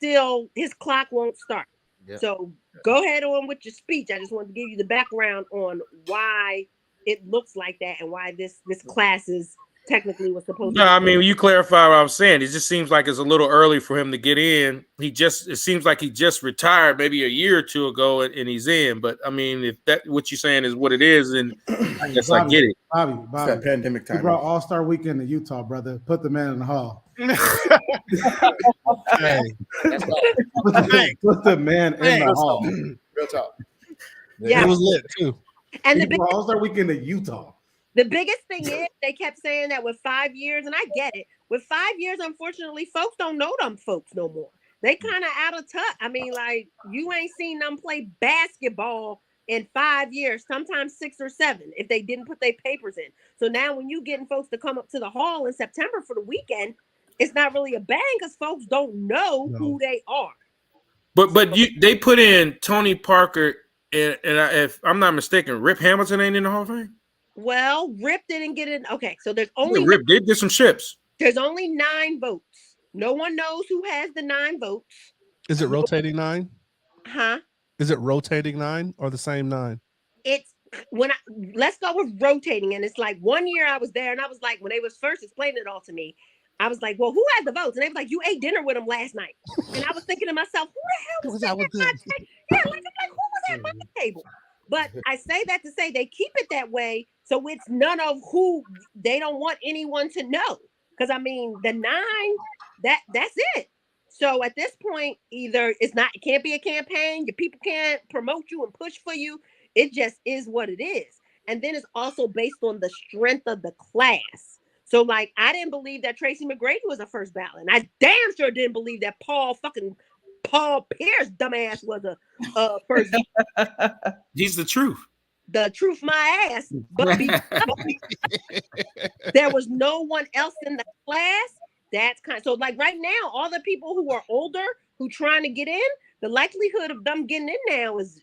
clock won't start. Yeah. So go ahead on with your speech. I just wanted to give you the background on why it looks like that and why this class is technically was supposed No, to. I mean, you clarify what I'm saying. It just seems like it's a little early for him to get in. It seems like he just retired maybe a year or two ago and he's in. But I mean, if that what you're saying is what it is, then I guess I get it. Bobby, It's that pandemic he time. brought All-Star Weekend to Utah, brother. Put the man in the hall. Hey. Put the man in the hall. Real talk. Yeah. It was lit too. And He the brought All-Star Weekend to Utah. biggest thing is they kept saying that with 5 years, and I get it. With 5 years, unfortunately, folks don't know them folks no more. They kind of out of touch. I mean, like you ain't seen them play basketball in 5 years, sometimes 6 or 7, if they didn't put their papers in. So now when you getting folks to come up to the hall in September for the weekend, it's not really a bang because folks don't know who they are. But they put in Tony Parker and if I'm not mistaken, Rip Hamilton ain't in the Hall of Fame. Well, Rip didn't get in. Okay, so there's only Yeah, Rip did get some chips. There's only 9 votes. No one knows who has the 9 votes. Is it rotating 9? Huh? Is it rotating 9 or the same 9? It's let's go with rotating. And it's like 1 year I was there and I was like, when they was first explaining it all to me, I was like, well, who had the votes? And they was like, you ate dinner with them last night. And I was thinking to myself, who the hell was that? Yeah, like who was at my table? But I say that to say they keep it that way. So it's none of who they don't want anyone to know. Because I mean, the 9, that's it. So at this point, either it can't be a campaign, your people can't promote you and push for you. It just is what it is. And then it's also based on the strength of the class. So like I didn't believe that Tracy McGrady was a first ballot. And I damn sure didn't believe that Paul Pierce dumbass was a first. He's the truth. the truth my ass, but there was no one else in the class. That's kind of, so like right now, all the people who are older who trying to get in, the likelihood of them getting in now is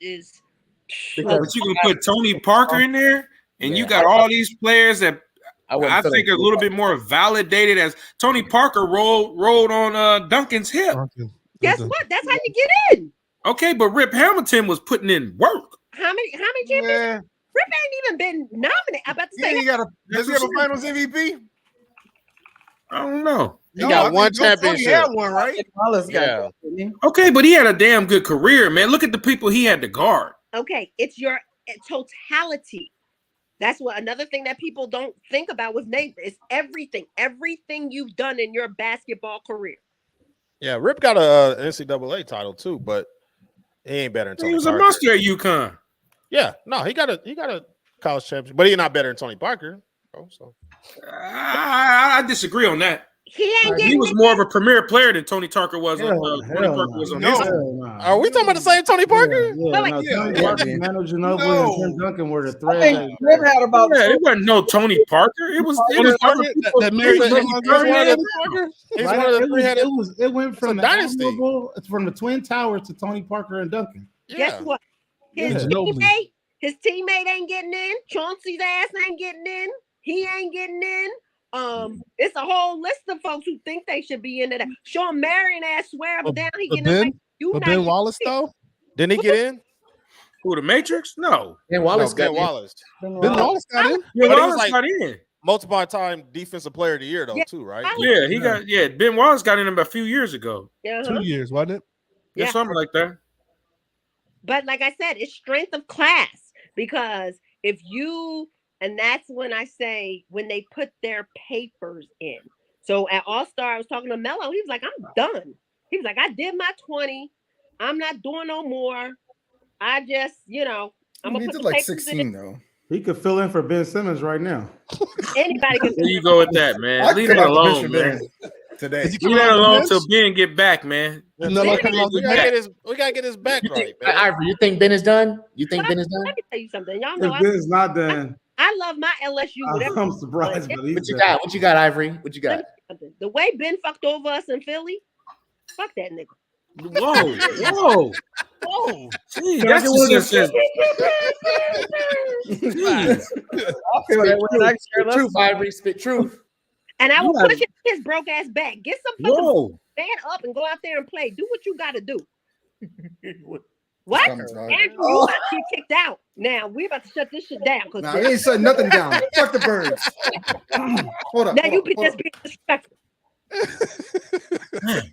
but you can put Tony Parker in there, and you got all these players that I think are a little bit more validated. As Tony Parker rolled on Duncan's hip. Guess what? That's how you get in. Okay, but Rip Hamilton was putting in work. How many championships? Rip ain't even been nominated. I'm about to say does he have a Finals MVP? I don't know. He got one championship. He had one, right? Yeah. Okay, but he had a damn good career, man. Look at the people he had to guard. Okay, it's your totality. That's what another thing that people don't think about with Nate is everything you've done in your basketball career. Yeah, Rip got a NCAA title too, but he ain't better than Tony. He was Parker. a monster at UConn. Yeah, no, he got a college championship, but he's not better than Tony Parker. So I disagree on that. He was more of a premier player than Tony Parker was. Tony Parker was on his team. Are we talking about the same Tony Parker? Tony Parker, Manu Ginobili, and Tim Duncan were the thread. It wasn't no Tony Parker. It was other people. It went from the Twin Towers to Tony Parker and Duncan. Guess what? His teammate ain't getting in. Chauncey's ass ain't getting in. He ain't getting in. It's a whole list of folks who think they should be in there. Sean Marion ass swear up and down he getting in. But Ben Wallace though? Didn't he get in? Who, the Matrix? No. Ben Wallace got Ben Wallace. Ben Wallace got in. Yeah, But he Wallace was got in. Multiple time defensive player of the year though too, right? Yeah, he got Ben Wallace got in about a few years ago. 2 years, wasn't it? Yeah, something like that. But like I said, it's strength of class because if you, and that's when I say when they put their papers in. So at All-Star, I was talking to Melo. He was like, I'm done. He was like, I did my 20. I'm not doing no more. I just, I'm He did like 16 though. He could fill in for Ben Simmons right now. Anybody can. There you go with that, man. Leave it alone, man. Today, leave that alone till Ben get back, man. We gotta get his back right, man. Ivory, you think Ben is done? You think Ben is done? Let me tell you something. Y'all know If Ben is not done, I love my LSU. I'm surprised, but what you got? What you got, Ivory? What you got? The way Ben fucked over us in Philly, fuck that nigga. Whoa. Jeez, that's just I feel that way next year. Truth, Ivory, spit truth. And I will push his broke ass back. Get some fucking stand up and go out there and play. Do what you got to do. What? Andrew, you got to get kicked out. Now we're about to shut this shit down. Nah, we ain't shutting nothing down. Fuck the birds. Hold up. Now you be just being disrespectful.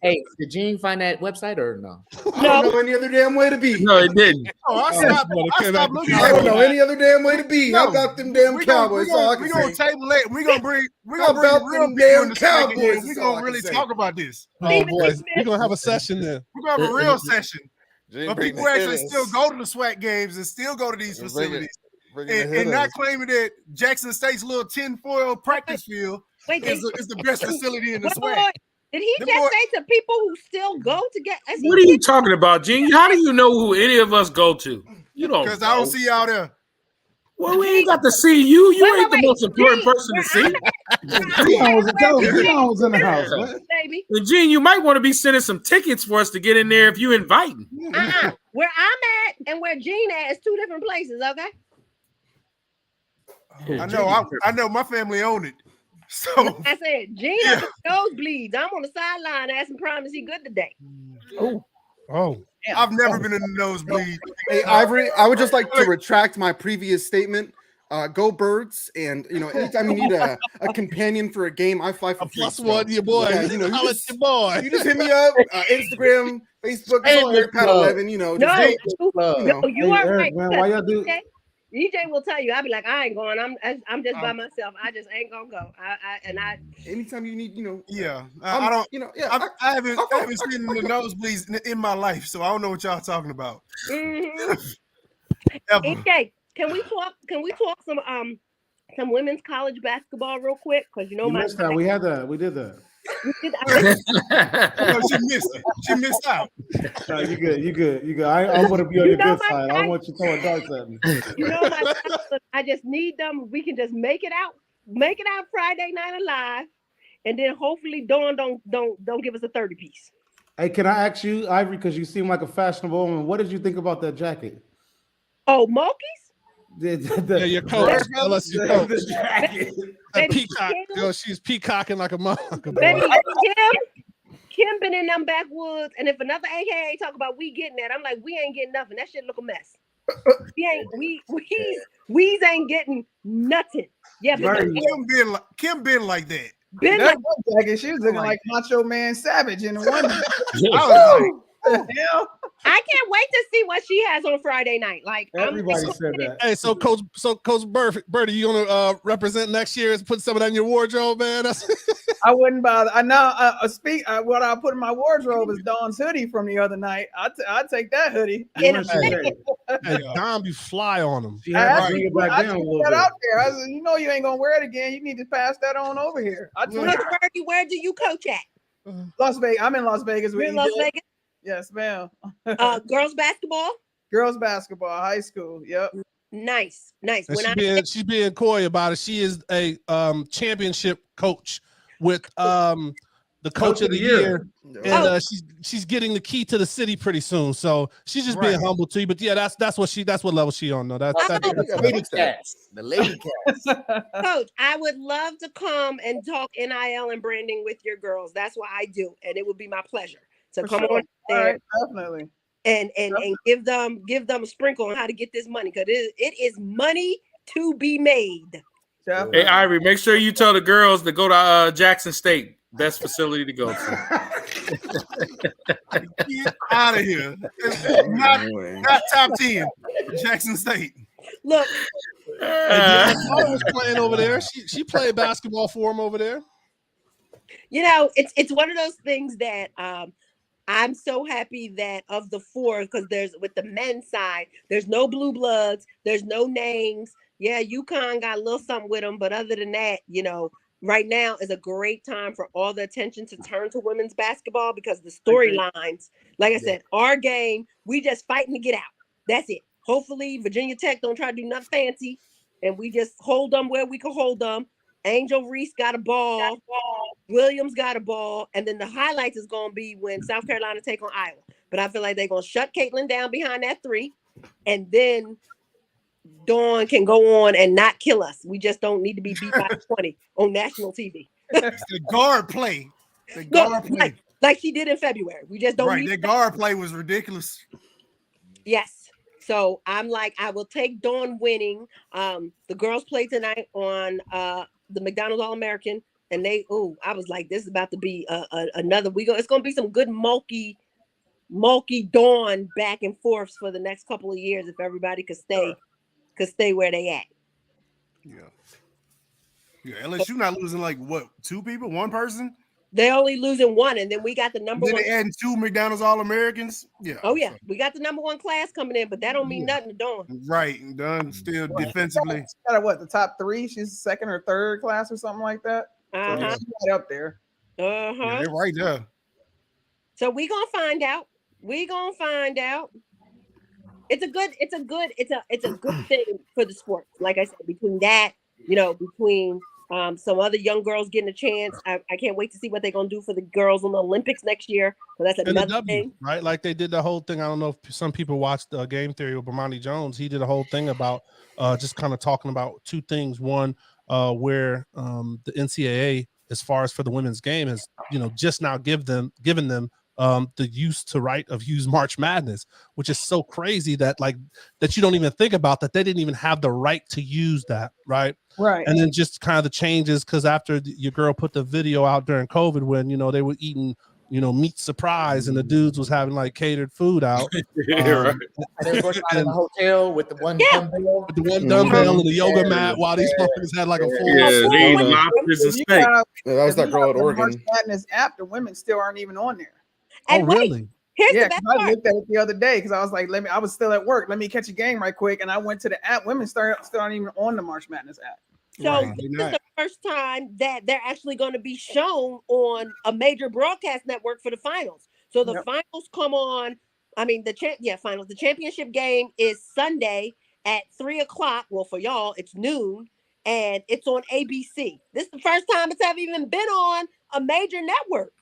Hey, did Gene find that website or no? I don't know any other damn way to be. No, it didn't. I stopped looking I at don't know any other damn way to be. How about them damn Cowboys? We're gonna table it. We're gonna bring real them people damn in the second game. Cowboys? We're gonna really talk about this. Oh boy, we're gonna have a session then. We're gonna have a real session. But people actually still go to the SWAC games and still go to these facilities and not claiming that Jackson State's little tinfoil practice field is the best facility in the SWAC. Did he just say to people who still go to get? What are you talking about, Gene? How do you know who any of us go to? You don't. Because I don't see y'all there. Well, we ain't got to see you. You ain't the most important person to see. was in the house, baby. And Gene, you might want to be sending some tickets for us to get in there if you inviting. Where I'm at and where Gene at is two different places. Okay. I know. My family owned it. So I said, Gene up the nosebleeds. I'm on the sideline asking promise he good today. Oh. I've never been in the nosebleed. Hey, Ivory, I would just like to retract my previous statement. Go Birds, and anytime you need a companion for a game, I fly for free. +1, your boy. Yeah, your boy. You just hit me up, Instagram, Facebook, Pat 11. You are right. Man, why y'all do? EJ will tell you. I'll be like, I ain't going. I'm just by myself. I just ain't gonna go. Anytime you need, I don't. I haven't seen the nosebleeds in my life, so I don't know what y'all talking about. EJ, can we talk? Can we talk some women's college basketball real quick? Because we did the No, she missed it. She missed out. No, you good. You good. You good. I want to be on your good side. I don't want you throwing darts at me. You know my problem, I just need them. We can just make it out Friday night alive, and then hopefully Dawn don't give us a 30 piece. Hey, can I ask you, Ivory, because you seem like a fashionable woman, what did you think about that jacket? Oh, Mokies? Yeah, your coach. Tell us your coach. The jacket. That peacock girl, she's peacocking like a motherfucker. Baby, Kim been in them backwoods, and if another AKA talk about we getting that, I'm like, we ain't getting nothing. That shit look a mess. We ain't getting nothing. Yeah, but Kim been like that. That one jacket, she was looking like Macho Man Savage in the one. I was like, hell? I can't wait to see what she has on Friday night. Like everybody said that. Hey, so Coach Birdie, you gonna represent next year and put some of that in your wardrobe, man? I wouldn't bother. I know. What I put in my wardrobe is Dawn's hoodie from the other night. I'd take that hoodie. Hey, Don be fly on them. I took that out there. I said, you know, you ain't gonna wear it again. You need to pass that on over here. Birdie, where do you coach at? Las Vegas. I'm in Las Vegas. You're in Las Vegas? Yes, ma'am. Girls basketball? Girls basketball, high school. Yep. Nice. She's being coy about it. She is a championship coach with the coach of the year. And she's getting the key to the city pretty soon. So she's just being humble to you. But yeah, that's what level she on. No, that's lady cats. The lady cats. Coach, I would love to come and talk NIL and branding with your girls. That's what I do, and it would be my pleasure. So come on there. Right, definitely. And give them a sprinkle on how to get this money, because it is money to be made. Hey, Ivory, make sure you tell the girls to go to Jackson State. Best facility to go to. Get out of here. Not top 10. Jackson State. Look. I was playing over there. She played basketball for him over there. You know, it's one of those things that I'm so happy that of the four, because there's with the men's side, there's no blue bloods, there's no names. Yeah, UConn got a little something with them, but other than that, you know, right now is a great time for all the attention to turn to women's basketball, because the storylines, like I said, our game, we just fighting to get out. That's it. Hopefully Virginia Tech don't try to do nothing fancy, and we just hold them where we can hold them. Angel Reese got a ball. Williams got a ball. And then the highlights is going to be when South Carolina take on Iowa. But I feel like they're going to shut Caitlin down behind that 3. And then Dawn can go on and not kill us. We just don't need to be beat by 20 on national TV. It's the guard play. The guard play. Like she did in February. We just don't Right, that guard play was ridiculous. Yes. So I'm like, I will take Dawn winning. The girls play tonight on the McDonald's All-American, and I was like, this is about to be another. It's going to be some good mulky Dawn back and forth for the next couple of years if everybody could stay where they at. Yeah, unless you're not losing like what, 2 people, 1 person. They only losing 1, and then we got the number 1. Then they adding 2 McDonald's All-Americans. Yeah. Oh yeah, we got the number 1 class coming in, but that don't mean nothing to Dawn. Right, Dawn still defensively. She's got what, the top 3? She's 2nd or 3rd class or something like that. So she's right up there. Yeah, they're right there. So we gonna find out. It's a good thing for the sport. Like I said, between that, between some other young girls getting a chance. I can't wait to see what they're gonna do for the girls on the Olympics next year. So that's another thing, right? Like they did the whole thing. I don't know if some people watched Game Theory with Bomani Jones. He did a whole thing about just kind of talking about 2 things. One, where the NCAA, as far as for the women's game, has just now given them the right of use March Madness, which is so crazy that you don't even think about that. They didn't even have the right to use that, right? Right. And then just kind of the changes, because after your girl put the video out during COVID when they were eating meat surprise and the dudes was having catered food out. Right. They were working out in the hotel with the one dumbbell. With the one dumbbell and the yoga mat while these motherfuckers had like a full. They eat lobsters and steak. That was that girl at Oregon. March Madness app, the women still aren't even on there. Oh, really? Here's the best part. I looked at it the other day because I was like, I was still at work. Let me catch a game right quick. And I went to the app. Women still aren't even on the March Madness app. So this is the first time that they're actually going to be shown on a major broadcast network for the finals. So the finals come on. I mean, finals. The championship game is Sunday at 3:00. Well, for y'all, it's noon, and it's on ABC. This is the first time it's ever even been on a major network.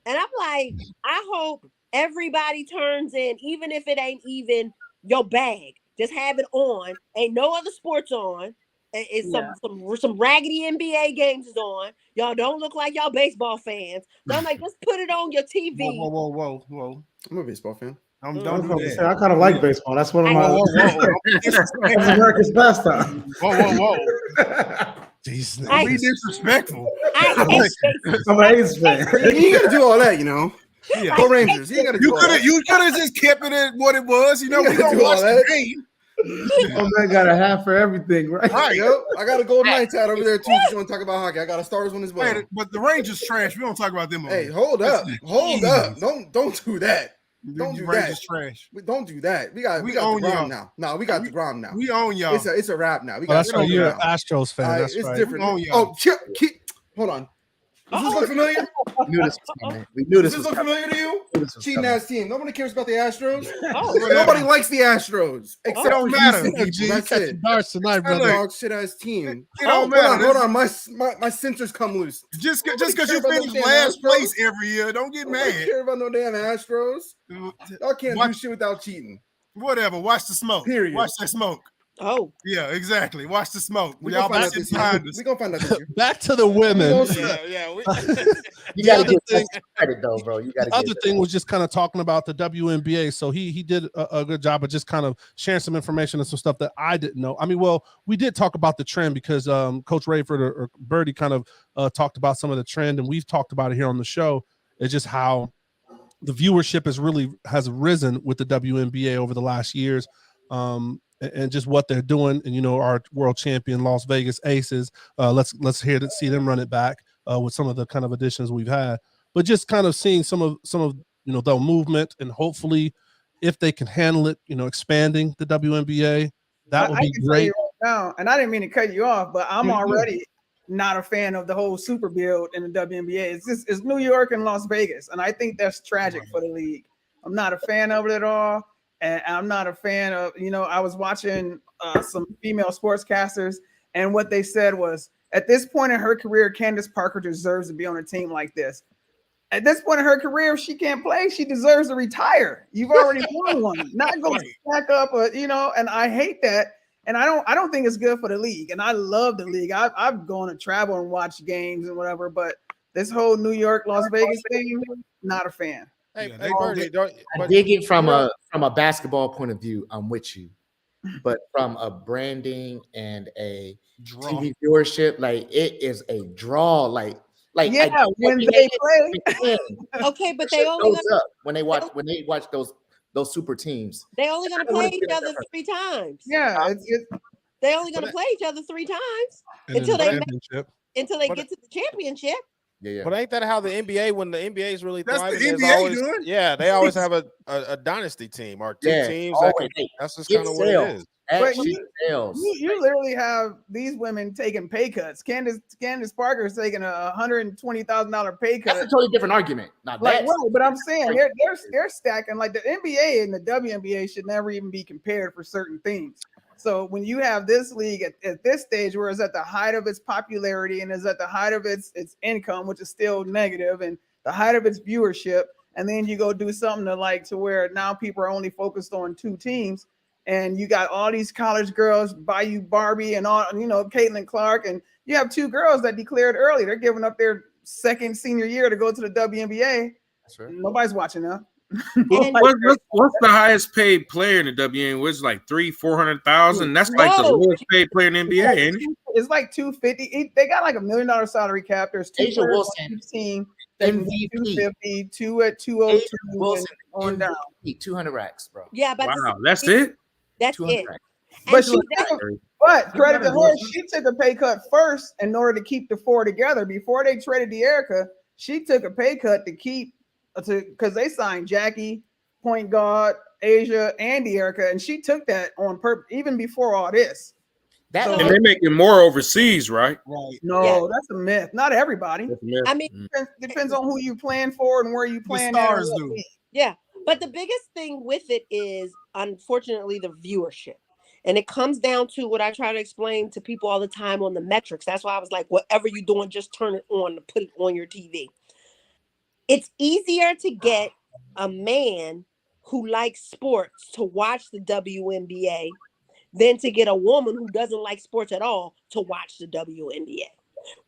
And I'm like, I hope everybody turns in, even if it ain't even your bag. Just have it on. Ain't no other sports on. It's some raggedy NBA games is on. Y'all don't look like y'all baseball fans. So I'm like, just put it on your TV. Whoa. I'm a baseball fan. Don't do that. I kind of like baseball. That's one of my that's America's pastime. Whoa. Jesus. Don't be disrespectful. I'm an A's fan. You gotta do all that, you know. Yeah. Go Rangers. You gotta do all that. You could have just kept it at what it was. You know, we don't do watch all the that. game. Oh man, got a half for everything, right? Yep. I got a Golden Knights hat over there too. If you want to talk about hockey, I got a Stars one as well. Hey, but the Rangers trash. We don't talk about them. Hey, hold up. Don't do that. Don't do Rangers that. Trash. Don't do that. We got own the y'all. Grom now. No, we got the Grom now. We own y'all. It's a wrap now. We That's got right. You're an now. Astros fan. That's it's right. different. We own y'all. Hold on. Does this look familiar? We knew this was coming. We knew Does this this was look coming. familiar to you? We knew this was Cheating coming. ass team. Nobody cares about the Astros. Oh, Nobody likes the Astros except don't for matter. you G, That's catch it. darts tonight, brother. Dog shit ass team. It don't matter. Hold on. My sensors come loose. Just because care you about finish them damn last Astros. place every year, don't get Nobody mad. care about no damn Astros. Y'all can't do shit without cheating. Whatever. Watch the smoke. Period. Watch that smoke. Oh. Yeah, exactly. Watch the smoke. We Y'all gonna find be out this sitting year. behind us. We gonna find out this year. Back to the women. You gotta give us credit though, bro. You gotta. The other thing was just kind of talking about the WNBA. So he did a good job of just kind of sharing some information and some stuff that I didn't know. I mean, well, we did talk about the trend because Coach Rayford or Birdie kind of talked about some of the trend, and we've talked about it here on the show. It's just how the viewership has risen with the WNBA over the last years. And just what they're doing, and you know, our world champion Las Vegas Aces. Let's see them run it back with some of the kind of additions we've had, but just kind of seeing some of you know the movement, and hopefully, if they can handle it, you know, expanding the WNBA, that would be great. Now, and I didn't mean to cut you off, but I'm already not a fan of the whole super build in the WNBA. It's New York and Las Vegas, and I think that's tragic for the league. I'm not a fan of it at all. And I'm not a fan of, you know, I was watching some female sportscasters, and what they said was, at this point in her career, Candace Parker deserves to be on a team like this. At this point in her career, if she can't play, she deserves to retire. You've already won one. Not go back up, you know, and I hate that. And I don't think it's good for the league. And I love the league. I've gone to travel and watch games and whatever, but this whole New York, Las Vegas thing, not a fan. Hey, I dig it from a basketball point of view. I'm with you, but from a branding and a TV viewership, like it is a draw. Like yeah, when they play. Okay, but they only goes up when they watch those super teams. They only gonna play each other 3 times. Yeah, they only gonna play each other 3 times until they get to the championship. Yeah. But ain't that how the NBA, when the NBA is really That's thriving? the there's NBA always, doing. yeah, they always have a dynasty team or two teams. That's just kind of what it is. But you literally have these women taking pay cuts. Candace Parker is taking $120,000 pay cut. That's a totally different argument. Not like, that. well, but I'm saying they're stacking. Like the NBA and the WNBA should never even be compared for certain things. So when you have this league at this stage, where it's at the height of its popularity and is at the height of its income, which is still negative, and the height of its viewership, and then you go do something to where now people are only focused on 2 teams, and you got all these college girls, Bayou Barbie and all, you know, Caitlin Clark, and you have 2 girls that declared early. They're giving up their second senior year to go to the WNBA. Sure. Nobody's watching them. What's the highest paid player in the WNBA? Was like 300,000-400,000. That's like the lowest paid player in the NBA, ain't it? It's like 250. They got like $1 million salary cap. There's 2 Asia Wilson, team, MVP, 250, 2 at 202, Wilson, on down. 200 racks, bro. Yeah, but wow, that's it. That's it. But credit to her, she took a pay cut first in order to keep the 4 together. Before they traded De'Erica, she took a pay cut to keep because they signed Jackie, point guard, Asia, and De'Erica, and she took that on purpose even before all this. And they make it more overseas, right? Right. No, that's a myth. Not everybody. I mean, depends on who you playing for and where you playing. Stars do. Yeah, but the biggest thing with it is, unfortunately, the viewership. And it comes down to what I try to explain to people all the time on the metrics. That's why I was like, whatever you're doing, just turn it on to put it on your TV. It's easier to get a man who likes sports to watch the WNBA than to get a woman who doesn't like sports at all to watch the WNBA.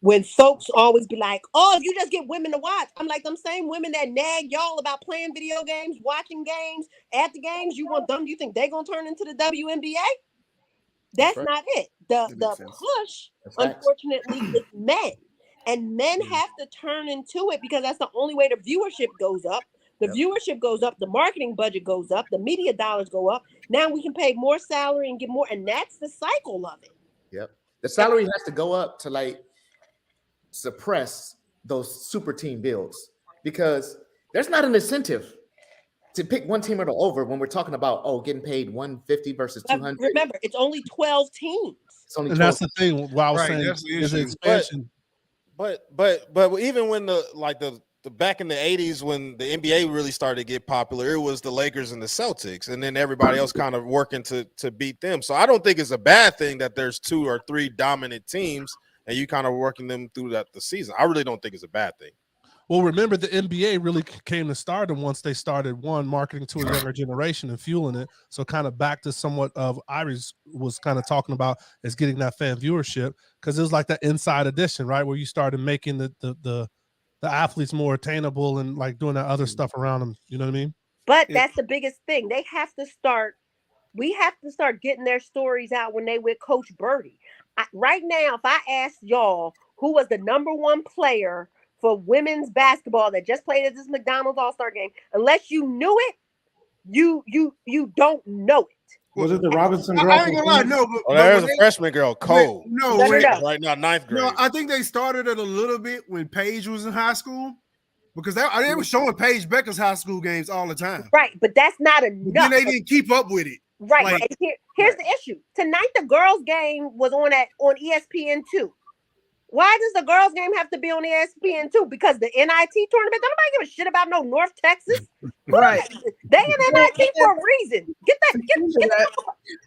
When folks always be like, oh, you just get women to watch. I'm like, them same women that nag y'all about playing video games, watching games, at the games, you want them, you think they're going to turn into the WNBA? That's not it. The push, unfortunately, is men. And men have to turn into it because that's the only way the viewership goes up. The viewership goes up, the marketing budget goes up, the media dollars go up. Now we can pay more salary and get more, and that's the cycle of it. Yep. The salary has to go up to like suppress those super team builds because there's not an incentive to pick one team or the over when we're talking about getting paid 150 versus 200. Remember, it's only 12 teams. It's only 12. And that's the thing. What I was saying is expansion. But even when the back in the 80s when the NBA really started to get popular, it was the Lakers and the Celtics, and then everybody else kind of working to beat them. So I don't think it's a bad thing that there's 2 or 3 dominant teams and you kind of working them through the season. I really don't think it's a bad thing. Well, remember the NBA really came to stardom once they started marketing to a younger generation and fueling it. So kind of back to somewhat of Iris was kind of talking about is getting that fan viewership because it was like that inside edition, right? Where you started making the athletes more attainable and like doing that other stuff around them. You know what I mean? But that's the biggest thing. We have to start getting their stories out when they with Coach Birdie. Right now, if I asked y'all who was the #1 player for women's basketball that just played at this McDonald's All-Star game, unless you knew it, you don't know it. Was it the Robinson girl? I ain't gonna lie, no. But there's a freshman girl, Cole. Right now, 9th grade. No, I think they started it a little bit when Paige was in high school because they were showing Paige Becker's high school games all the time. Right, but that's not enough. Then they didn't keep up with it. Right. Like, and here's the issue. Tonight, the girls' game was on ESPN2. Why does the girls' game have to be on ESPN2? Because the NIT tournament, don't nobody give a shit about no North Texas. Right. They in NIT for a reason. Get that.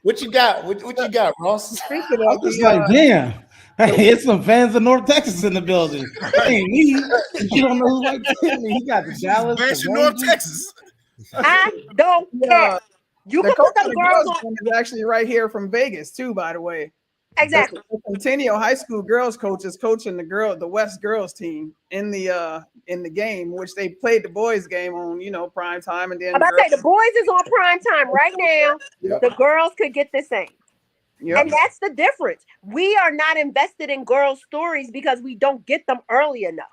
What you got? What you got, Ross? I'm just like, damn. Hey, it's some fans of North Texas in the building. Hey, me. You don't know who like me. He got the Dallas. Bashing North Texas. I don't care. You can put them girls on. Is actually right here from Vegas too, by the way. Exactly. The Centennial High School girls coach is coaching the West girls team in the game, which they played the boys game on prime time, and then I'm about to say the boys is on prime time right now. Yep. The girls could get the same. Yep. And that's the difference. We are not invested in girls' stories because we don't get them early enough.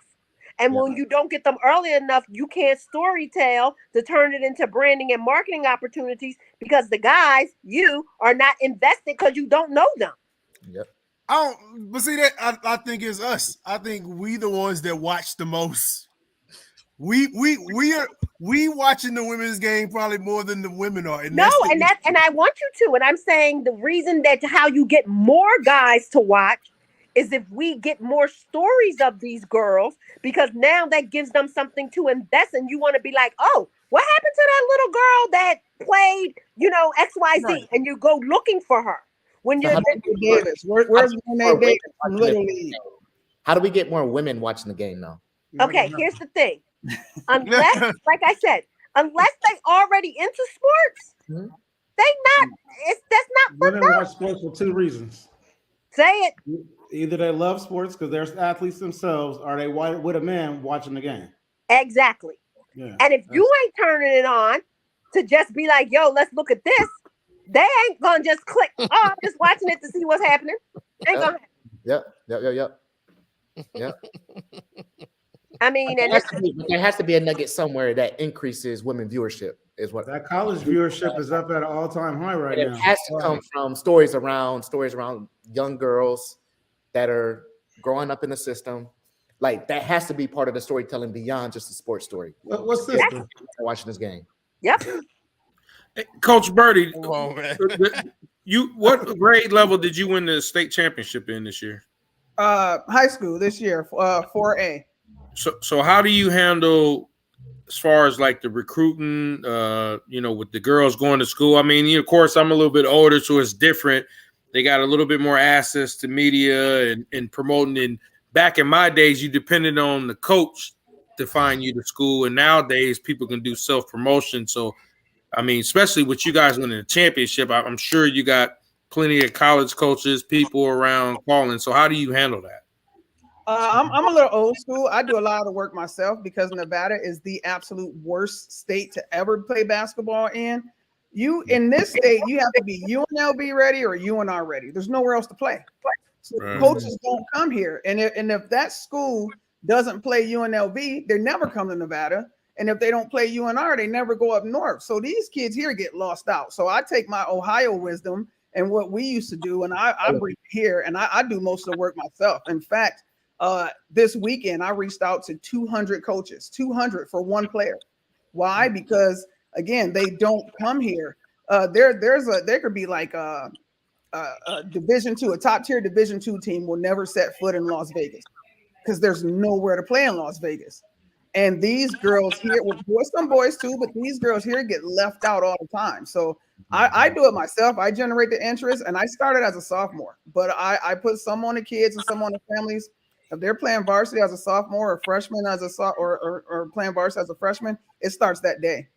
And when you don't get them early enough, you can't story tell to turn it into branding and marketing opportunities because the guys, you are not invested because you don't know them. Yep. But see that I think it's us. I think we the ones that watch the most. We watching the women's game probably more than the women are. And I want you to. And I'm saying the reason that how you get more guys to watch is if we get more stories of these girls, because now that gives them something to invest in. You want to be like, oh, what happened to that little girl that played, XYZ, right. And you go looking for her. When you're Davis, where's Monet Davis from Little League? How do we get more women watching the game now? Okay, here's the thing. Unless, like I said, unless they already into sports, that's not for them. Women watch sports for 2 reasons. Say it. Either they love sports because they're athletes themselves, or they with a man watching the game. Exactly. Yeah, and if you ain't turning it on to just be like, yo, let's look at this, they ain't gonna just click. Oh, I'm just watching it to see what's happening. Ain't gonna. Yep. I mean, and there has to be a nugget somewhere that increases women viewership. Is what that college viewership is up at an all-time high right now. It has to come from stories around young girls that are growing up in the system. Like that has to be part of the storytelling beyond just a sports story. What's this? Watching this game. Yep. Coach Birdie, What grade level did you win the state championship in this year? High school this year, 4A. So how do you handle as far as like the recruiting, with the girls going to school? I mean, of course, I'm a little bit older, so it's different. They got a little bit more access to media and promoting. And back in my days, you depended on the coach to find you to school. And nowadays, people can do self-promotion. So, I mean, especially with you guys winning the championship, I'm sure you got plenty of college coaches, people around calling. So how do you handle that? I'm a little old school. I do a lot of the work myself because Nevada is the absolute worst state to ever play basketball in. In this state, you have to be UNLV ready or UNR ready. There's nowhere else to play. So coaches don't come here. And if that school doesn't play UNLV, they never come to Nevada. And if they don't play UNR, they never go up north. So these kids here get lost out. So I take my Ohio wisdom and what we used to do, and I bring it here, and I do most of the work myself. In fact, this weekend, I reached out to 200 coaches, 200 for one player. Why? Because again, they don't come here. There could be like a Division II, a top tier Division II team will never set foot in Las Vegas because there's nowhere to play in Las Vegas. And these girls here, some boys too, but these girls here get left out all the time. So I do it myself. I generate the interest, and I started as a sophomore, but I put some on the kids and some on the families. If they're playing varsity as a sophomore or freshman or playing varsity as a freshman, it starts that day.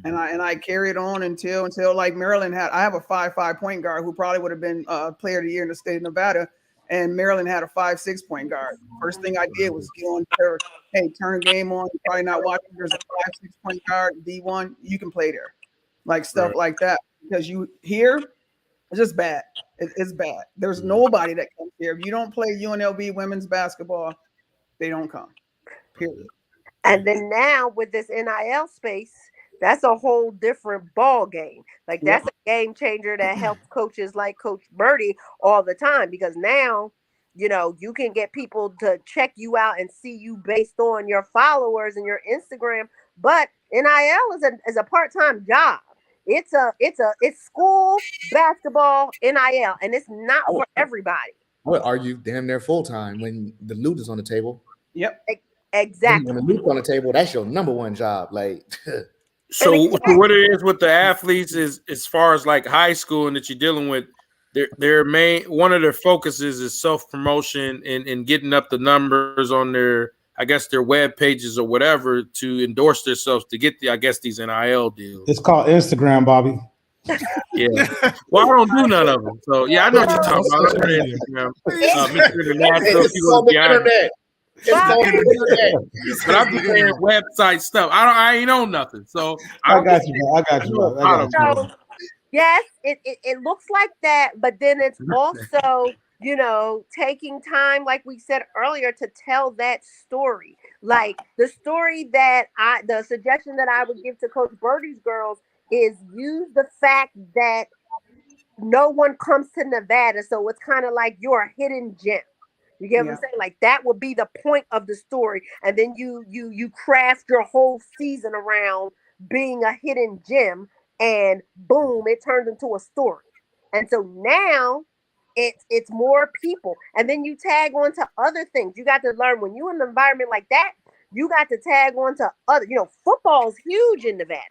And I carry it on until like Maryland I have a 5'5" point guard who probably would have been player of the year in the state of Nevada, and Maryland had a 5'6" point guard. First thing I did was get on there, hey, turn the game on. You're probably not watching. There's a 5'6" point guard, D1. You can play there, like stuff like that. Because you here, it's just bad. It's bad. There's nobody that comes here. If you don't play UNLV women's basketball, they don't come. Period. And then now with this NIL space, that's a whole different ball game. Like that's a game changer that helps coaches like Coach Birdie all the time, because now, you can get people to check you out and see you based on your followers and your Instagram. But NIL is a part-time job. It's school basketball NIL, and it's not for everybody. I would argue damn near full-time when the loot is on the table. Yep. Exactly. When the loot's on the table, that's your number one job. Like So what it is with the athletes is, as far as like high school and that you're dealing with, their main one of their focuses is self-promotion and getting up the numbers on their web pages or whatever to endorse themselves to get these NIL deals. It's called Instagram, Bobby. Yeah. Well, I don't do none of them. So yeah, I know what you're talking about. Mr. International, people on the internet. But I'm just saying website stuff. I ain't on nothing. So I got you. So, yes, it looks like that, but then it's also, taking time, like we said earlier, to tell that story. Like the story the suggestion that I would give to Coach Birdie's girls is use the fact that no one comes to Nevada, so it's kind of like you're a hidden gem. You get what I'm saying? Like that would be the point of the story, and then you craft your whole season around being a hidden gem, and boom, it turns into a story. And so now it's more people, and then you tag on to other things. You got to learn when you're in an environment like that. You got to tag on to other. Football is huge in Nevada.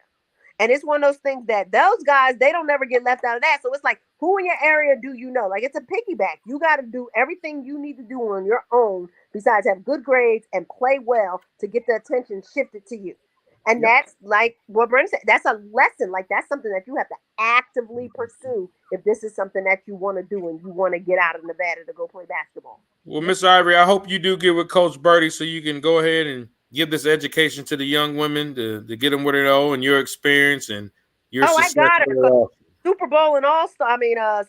And it's one of those things that those guys, they don't ever get left out of that. So it's like, who in your area do you know? Like, it's a piggyback. You got to do everything you need to do on your own besides have good grades and play well to get the attention shifted to you. And that's like what Brent said. That's a lesson. Like, that's something that you have to actively pursue if this is something that you want to do and you want to get out of Nevada to go play basketball. Well, Miss Ivory, I hope you do get with Coach Birdie so you can go ahead and give this education to the young women to get them what they know and your experience and your success. I got her. Super Bowl and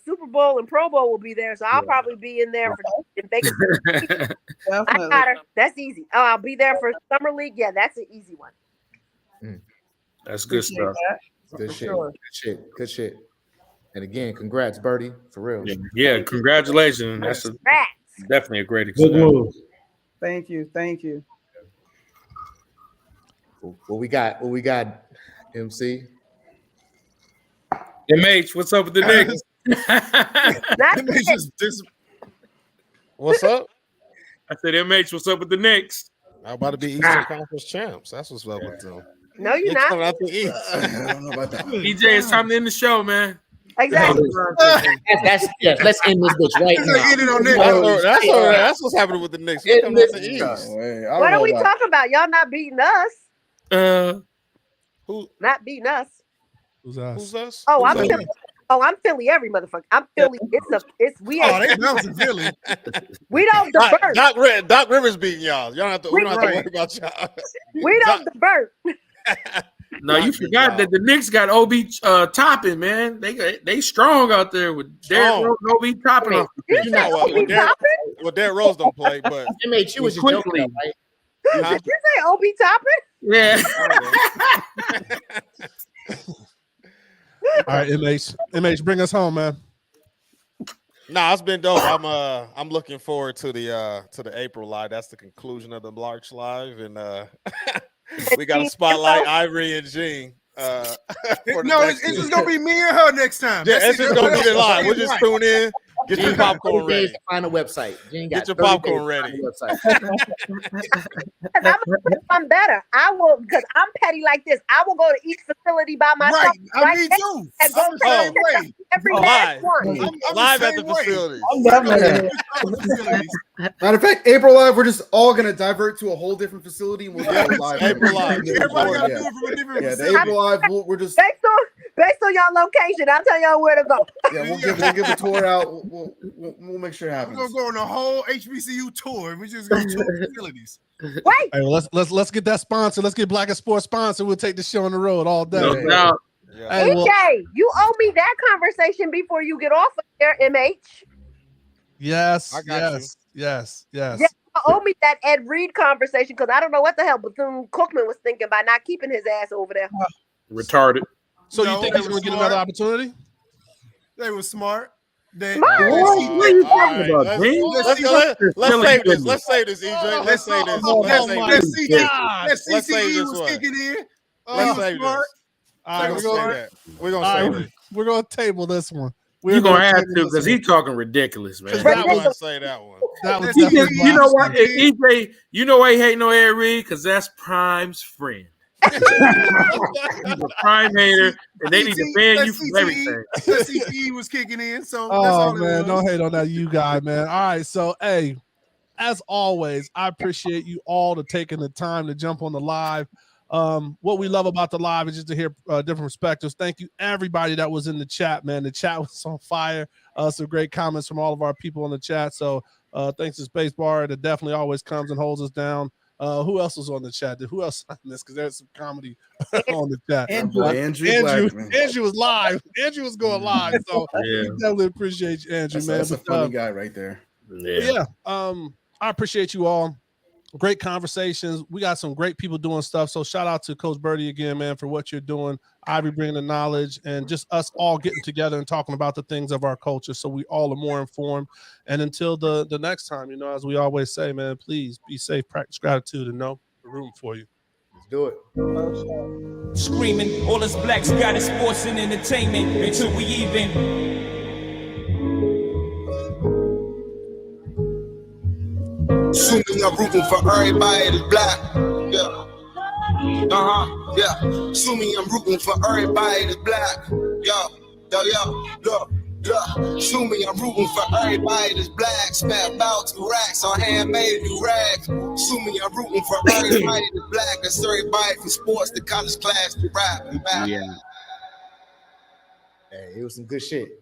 Super Bowl and Pro Bowl will be there, so I'll probably be in there in Vegas. I got her. That's easy. Oh, I'll be there for Summer League. Yeah, that's an easy one. That's good stuff. Good shit. And again, congrats, Birdie, for real. Yeah, congratulations. That's definitely a great experience. Thank you. What we got, MC? MH, what's up with the Knicks? What's up? I said, MH, what's up with the Knicks? I'm about to be Eastern Conference champs. That's what's up with them. No, you're They not. coming out the East. I don't know about that. EJ, it's time to end the show, man. Exactly. Let's end this bitch right now. That's what's happening with the Knicks. They're coming out the East. What are we talking about? Y'all not beating us. Who? Not beating us. Who's us? Who's us? Oh, Who's I'm us? Philly. Oh, I'm Philly. Every motherfucker. I'm Philly. We Oh, ain't. they bouncing Philly. We don't divert. Doc Rivers beating y'all. Y'all don't have to. We don't have to worry about y'all. We don't divert. No, you forgot that the Knicks got OB Toppin, man. They strong out there with Derrick Rose and OB Toppin. Off the You know what? Derrick Rose don't play, but MH, you was just joking, right? Did you say OB Toppin? Yeah. All right, MH, bring us home, man. Nah, it's been dope. I'm looking forward to the April live. That's the conclusion of the March live, and we got to spotlight Ivory and Jean. No, it's just gonna be me and her next time. Yeah, it's just gonna be the live. We'll just tune in. Get your popcorn ready. To find a website. Get your popcorn ready. I'm better. I will, because I'm petty like this. I will go to each facility by myself. Right, me too. And go to every last one. I'm live at the facility. Matter of fact, April Live, we're just all gonna divert to a whole different facility. And we'll go live. April Live. Everybody gotta do it from a different Yeah, the facility. April Live, we're just based on y'all location, I'll tell y'all where to go. yeah, we'll give the tour out. We'll make sure it happens. We're gonna go on a whole HBCU tour. We just gonna tour facilities. Wait. Hey, well, let's get that sponsor. Let's get Black and Sports sponsor. We'll take the show on the road all day. No doubt. Hey, well, EJ, you owe me that conversation before you get off of there, MH. yes, I got yes. Yeah, you owe me that Ed Reed conversation because I don't know what the hell Bethune-Cookman was thinking by not keeping his ass over there. Retarded. So No, you think they he's were going to get smart. another opportunity? They were smart. They, What are you talking about, Dean? Let's save this, EJ. Let's save this. That CCE was one. kicking in. Let's save this. All right, We're gonna save it. we're going to table this one. You're gonna have to because he's talking ridiculous, man. That one, say that one. That was You definitely know what, EJ? You know why he hating on Ed Reed? Because that's Prime's friend. He's a Prime hater, and they need to ban you from everything. The CCE was kicking in, so that's Oh all it man, was. don't hate on that you guy, man. All right, so hey, as always, I appreciate you all to taking the time to jump on the live. What we love about the live is just to hear different perspectives. Thank you everybody that was in the chat, man. The chat was on fire. Some great comments from all of our people in the chat. So thanks to Spacebar that definitely always comes and holds us down. Who else was on the chat? Who else on this? Because there's some comedy on the chat. Andrew Was live. Andrew was going live. So we definitely appreciate you, Andrew, man. That's a funny guy right there. Yeah. I appreciate you all. Great conversations. We got some great people doing stuff. So shout out to Coach Birdie again, man, for what you're doing. Ivy bringing the knowledge and just us all getting together and talking about the things of our culture. So we all are more informed. And until the next time, you know, as we always say, man, please be safe, practice gratitude, and know the room for you. Let's do it. Screaming, all us blacks got is sports and entertainment until we even. Assuming I'm rooting for everybody that's black. Yeah. Yeah. Assuming I'm rooting for everybody that's black. Assuming I'm rooting for everybody that's black. Spent about 2 racks on handmade new rags. Assuming I'm rooting for everybody that's black. That's everybody from sports to college class to rap and back. Hey, it was some good shit.